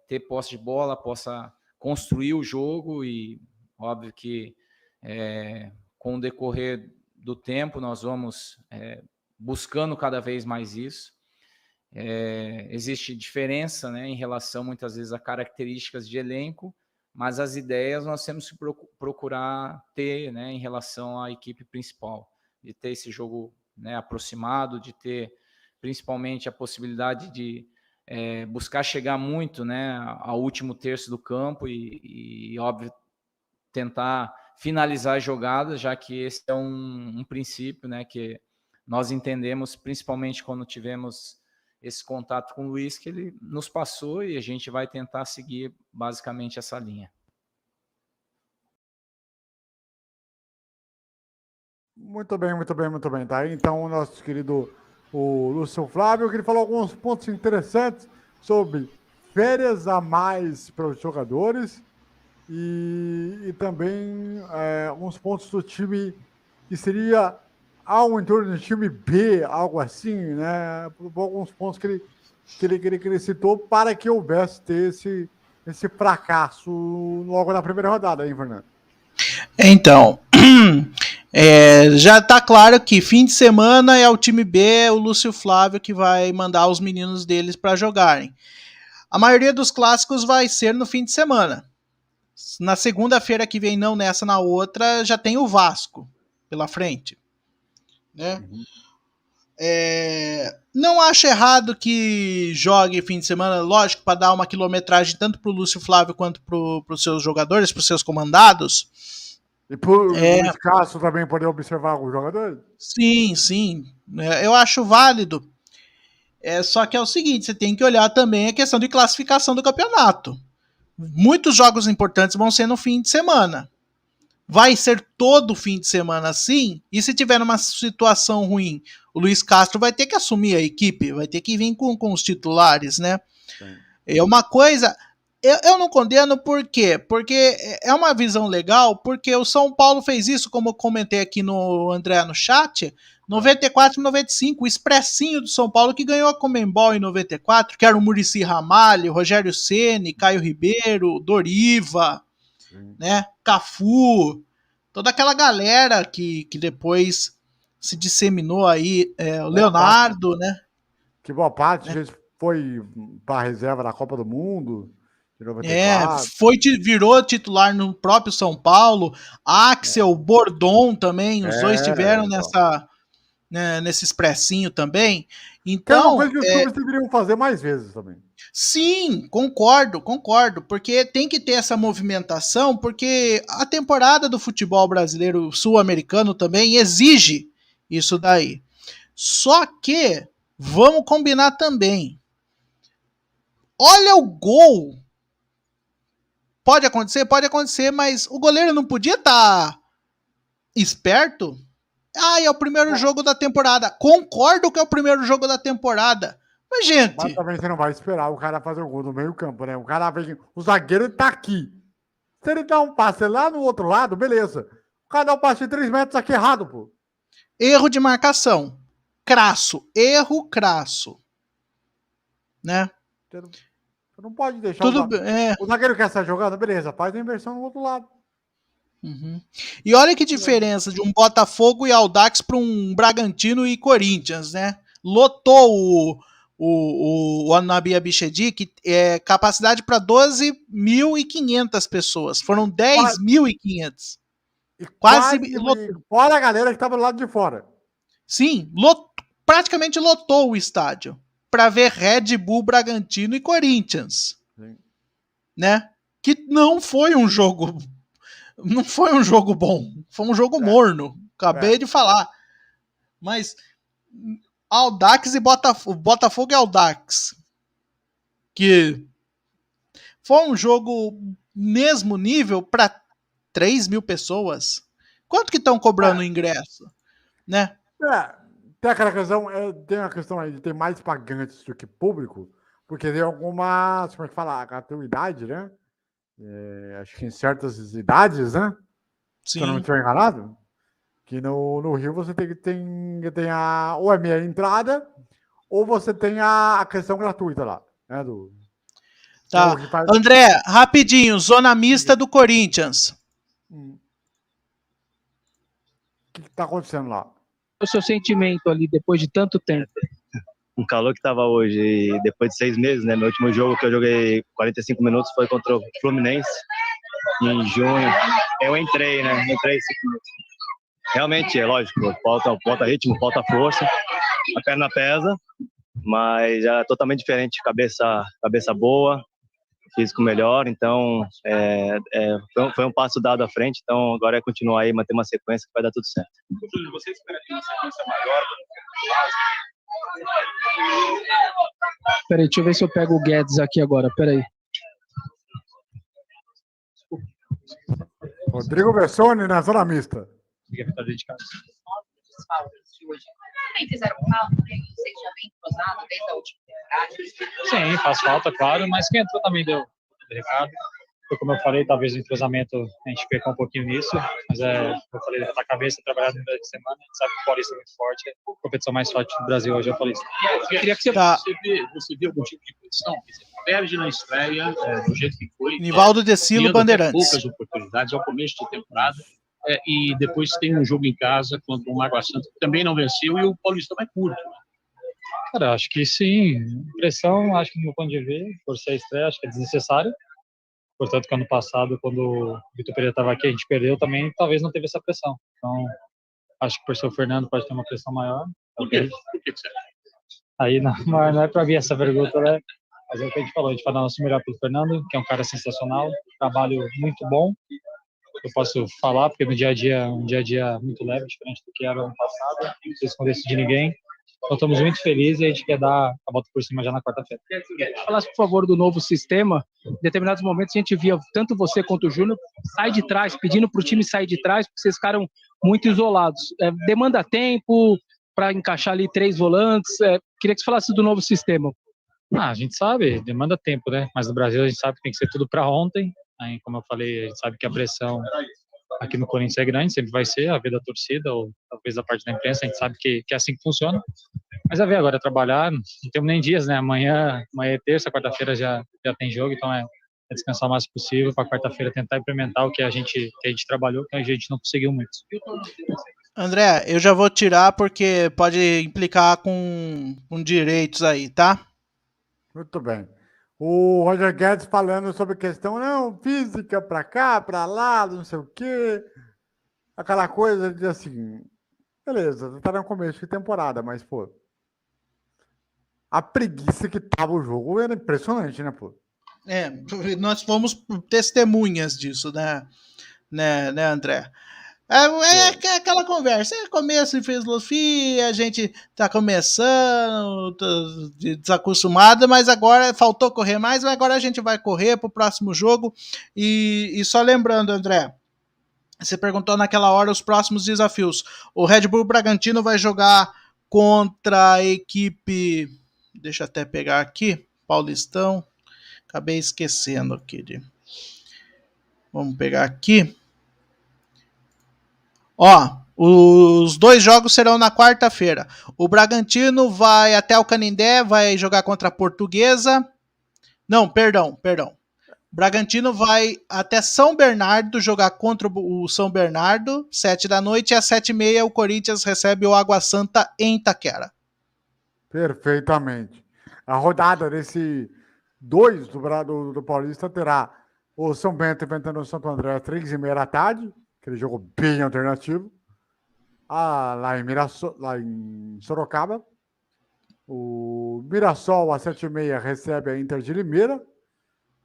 Speaker 14: ter posse de bola, possa construir o jogo, e óbvio que com o decorrer do tempo nós vamos buscando cada vez mais isso. Existe diferença, né, em relação muitas vezes a características de elenco, mas as ideias nós temos que procurar ter, né, em relação à equipe principal, de ter esse jogo, né, aproximado, de ter principalmente a possibilidade de buscar chegar muito, né, ao último terço do campo e óbvio, tentar finalizar as jogadas, já que esse é um princípio, né, que nós entendemos, principalmente quando tivemos esse contato com o Luiz, que ele nos passou, e a gente vai tentar seguir basicamente essa linha.
Speaker 1: Muito bem, muito bem, muito bem. Tá aí então o nosso querido o Lúcio Flávio, que ele falou alguns pontos interessantes sobre férias a mais para os jogadores e também alguns pontos do time que seria ao entorno do time B, algo assim, né? Alguns pontos que ele que ele citou para que houvesse esse fracasso logo na primeira rodada, hein, Fernando?
Speaker 2: Então, já tá claro que fim de semana é o time B, o Lúcio Flávio, que vai mandar os meninos deles para jogarem. A maioria dos clássicos vai ser no fim de semana. Na segunda-feira que vem, não nessa, na outra, já tem o Vasco pela frente. Né? Não acho errado que jogue fim de semana, lógico, para dar uma quilometragem tanto para o Lúcio Flávio quanto para os seus jogadores, para os seus comandados.
Speaker 1: E por Luiz Castro também poder observar os jogadores?
Speaker 2: Sim. Eu acho válido. Só que é o seguinte, você tem que olhar também a questão de classificação do campeonato. Muitos jogos importantes vão ser no fim de semana. Vai ser todo fim de semana assim? E se tiver uma situação ruim, o Luiz Castro vai ter que assumir a equipe, vai ter que vir com os titulares, né? Sim. É uma coisa... Eu não condeno por quê? Porque é uma visão legal, porque o São Paulo fez isso, como eu comentei aqui no André no chat, 94 e 95, o expressinho do São Paulo que ganhou a Conmebol em 94, que era o Muricy Ramalho, Rogério Ceni, Caio Ribeiro, Doriva, né, Cafu, toda aquela galera que depois se disseminou aí, o Leonardo, né?
Speaker 1: Que boa parte foi para a reserva da Copa do Mundo.
Speaker 2: Virou titular no próprio São Paulo. Axel, Bordon também, os dois tiveram nesse expressinho também. Então,
Speaker 1: é uma coisa que os clubes deveriam fazer mais vezes também.
Speaker 2: Sim, concordo, porque tem que ter essa movimentação, porque a temporada do futebol brasileiro sul-americano também exige isso daí. Só que, vamos combinar também, olha o gol. Pode acontecer, mas o goleiro não podia estar esperto? É o primeiro jogo da temporada. Concordo que é o primeiro jogo da temporada. Mas, gente...
Speaker 1: Mas também você não vai esperar o cara fazer o gol no meio campo, né? O zagueiro tá aqui. Se ele dá um passe lá no outro lado, beleza. O cara dá um passe de 3 metros aqui errado, pô.
Speaker 2: Erro de marcação. Erro crasso. Né?
Speaker 1: Você não pode deixar o zagueiro quer essa jogada, beleza, faz a inversão no outro lado.
Speaker 2: Uhum. E olha que diferença de um Botafogo e Audax para um Bragantino e Corinthians, né? Lotou o Anabi Abichedi, que é capacidade para 12.500 pessoas. Foram 10.500.
Speaker 1: Quase fora a galera que estava do lado de fora.
Speaker 2: Sim, praticamente lotou o estádio para ver Red Bull, Bragantino e Corinthians. Sim. Né? Que não foi um jogo bom, foi um jogo morno. Acabei de falar. Mas Audax e Botafogo e Audax, que foi um jogo mesmo nível para 3.000 pessoas. Quanto que estão cobrando o ingresso? Né?
Speaker 1: Tem a questão aí de ter mais pagantes do que público, porque tem algumas, como é que fala, a gratuidade, né? Acho que em certas idades, né?
Speaker 2: Sim.
Speaker 1: Se eu não estiver enganado, que no Rio você tem ou é meia entrada, ou você tem a questão gratuita lá, né?
Speaker 2: Tá. André, rapidinho, zona mista do Corinthians.
Speaker 1: O que está acontecendo lá?
Speaker 20: O seu sentimento ali depois de tanto tempo?
Speaker 21: Um calor que estava hoje, e depois de 6 meses, né? Meu último jogo que eu joguei 45 minutos foi contra o Fluminense, em junho. Eu entrei, né? Entrei 5 minutos. Realmente, é lógico, falta ritmo, falta força, a perna pesa, mas é totalmente diferente, cabeça boa, físico melhor, então foi um passo dado à frente, então agora é continuar aí, manter uma sequência que vai dar tudo certo.
Speaker 22: Júlio, você espera uma sequência maior?
Speaker 20: Peraí, deixa eu ver se eu pego o Guedes aqui agora, peraí.
Speaker 1: Rodrigo Bessone na zona mista.
Speaker 23: Também fizeram falta, né? Vocês já vem cruzado desde a última temporada.
Speaker 22: Sim, faz falta, claro, mas quem entrou também deu recado.
Speaker 3: como eu falei, talvez o entrosamento a gente pecou um pouquinho nisso, mas como eu falei, levantar a cabeça, trabalhar no meio de semana, a gente sabe que o Paulista é muito forte, a competição mais forte do Brasil hoje é o Paulista.
Speaker 22: Eu queria que você vê algum tipo de condição, você perde na estreia, do jeito que foi.
Speaker 2: Nivaldo Decilo,
Speaker 22: tendo
Speaker 2: Bandeirantes.
Speaker 22: poucas oportunidades ao começo de temporada, e depois tem um jogo em casa contra o Água Santa, que também não venceu, e o Paulista vai curto.
Speaker 3: Cara, acho que sim, pressão, acho que no meu ponto de ver, por ser a estreia, acho que é desnecessário. Portanto, que ano passado, quando o Vitor Pereira estava aqui, a gente perdeu também, talvez não teve essa pressão. Então, acho que por ser o Fernando pode ter uma pressão maior.
Speaker 22: Por quê? Por que você acha?
Speaker 3: Aí não é para mim essa pergunta, né? Mas é o que a gente falou, a gente vai dar nosso melhor pelo Fernando, que é um cara sensacional, trabalho muito bom. Eu posso falar, porque no dia a dia é um dia a dia muito leve, diferente do que era ano passado, não precisa esconder isso de ninguém. Então, estamos muito felizes e a gente quer dar a volta por cima já na quarta-feira.
Speaker 20: Falasse, por favor, do novo sistema. Em determinados momentos a gente via tanto você quanto o Júnior sair de trás, pedindo para o time sair de trás, porque vocês ficaram muito isolados. Demanda tempo para encaixar ali 3 volantes. Queria que você falasse do novo sistema.
Speaker 3: A gente sabe, demanda tempo, né? Mas no Brasil a gente sabe que tem que ser tudo para ontem. Aí, como eu falei, a gente sabe que a pressão aqui no Corinthians é grande, sempre vai ser, a ver da torcida ou talvez da parte da imprensa, a gente sabe que é assim que funciona. Mas a ver agora, trabalhar, não temos nem dias, né? Amanhã é terça, quarta-feira já tem jogo, então é descansar o máximo possível para quarta-feira tentar implementar o que a gente trabalhou, que a gente não conseguiu muito.
Speaker 2: André, eu já vou tirar porque pode implicar com direitos aí, tá?
Speaker 1: Muito bem. O Roger Guedes falando sobre questão, não, física pra cá, pra lá, não sei o quê. Aquela coisa de assim, beleza, tá no começo de temporada, mas, pô, a preguiça que tava o jogo era impressionante, né, pô?
Speaker 2: Nós fomos testemunhas disso, né, André? É aquela conversa, começo de filosofia, a gente tá começando, desacostumado, mas agora faltou correr mais, mas agora a gente vai correr pro próximo jogo. E só lembrando, André, você perguntou naquela hora os próximos desafios. O Red Bull Bragantino vai jogar contra a equipe, deixa eu até pegar aqui, Paulistão, acabei esquecendo aqui. Vamos pegar aqui. Ó, os 2 jogos serão na quarta-feira. O Bragantino vai até o Canindé, vai jogar contra a Portuguesa. Não, perdão. O Bragantino vai até São Bernardo jogar contra o São Bernardo, 7 da noite, e às 7h30 o Corinthians recebe o Água Santa em Itaquera.
Speaker 1: Perfeitamente. A rodada desse 2 do Paulista terá o São Bento enfrentando o Santo André às 3h30 da tarde, aquele jogo bem alternativo, lá em Sorocaba. O Mirassol, às 7h30, recebe a Inter de Limeira.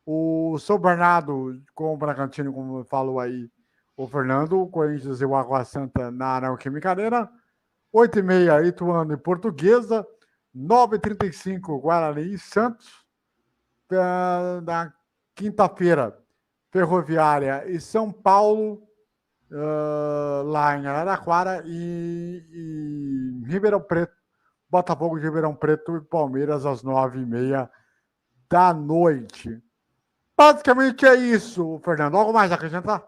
Speaker 1: O São Bernardo, com o Bragantino, como falou aí o Fernando, o Corinthians e o Água Santa na Neoquímica Arena. 8h30, Ituano e Portuguesa. 9h35, Guarani e Santos. Na quinta-feira, Ferroviária e São Paulo. Lá em Araraquara e Ribeirão Preto, Botafogo de Ribeirão Preto e Palmeiras às 9h30 da noite. Basicamente é isso, Fernando. Algo mais a acrescentar?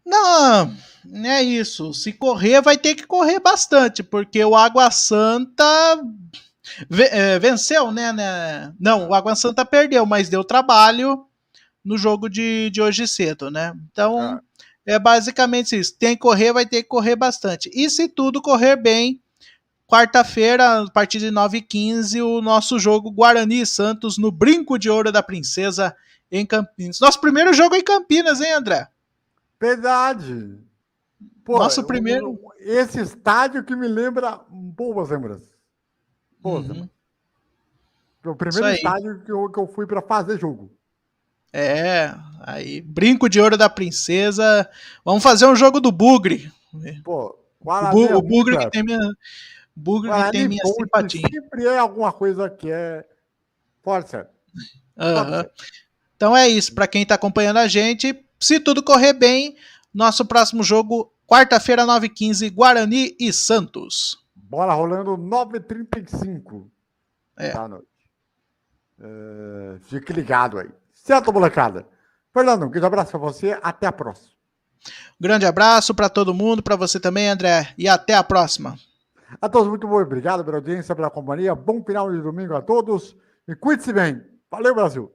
Speaker 2: Não, é isso. Se correr, vai ter que correr bastante, porque o Água Santa venceu, né? Não, o Água Santa perdeu, mas deu trabalho no jogo de hoje cedo, né? Então, é basicamente isso. Tem que correr, vai ter que correr bastante. E se tudo correr bem, quarta-feira, a partir de 9h15, o nosso jogo Guarani e Santos no Brinco de Ouro da Princesa em Campinas. Nosso primeiro jogo em Campinas, hein, André?
Speaker 1: Verdade. Pô,
Speaker 2: nosso primeiro...
Speaker 1: Esse estádio que me lembra boas lembranças. Foi o primeiro estádio que eu fui para fazer jogo.
Speaker 2: Aí, Brinco de Ouro da Princesa. Vamos fazer um jogo do Bugre.
Speaker 1: Pô,
Speaker 2: o Bugre que tem minha simpatia.
Speaker 1: Sempre é alguma coisa que é forte, certo?
Speaker 2: Então é isso. Para quem está acompanhando a gente, se tudo correr bem, nosso próximo jogo, quarta-feira, 9h15, Guarani e Santos.
Speaker 1: Bola rolando 9h35 da noite. Fique ligado aí. Certo, molecada? Fernando, um grande abraço para você. Até a próxima.
Speaker 2: Grande abraço para todo mundo, para você também, André. E até a próxima.
Speaker 1: A todos, muito bom. Obrigado pela audiência, pela companhia. Bom final de domingo a todos. E cuide-se bem. Valeu, Brasil.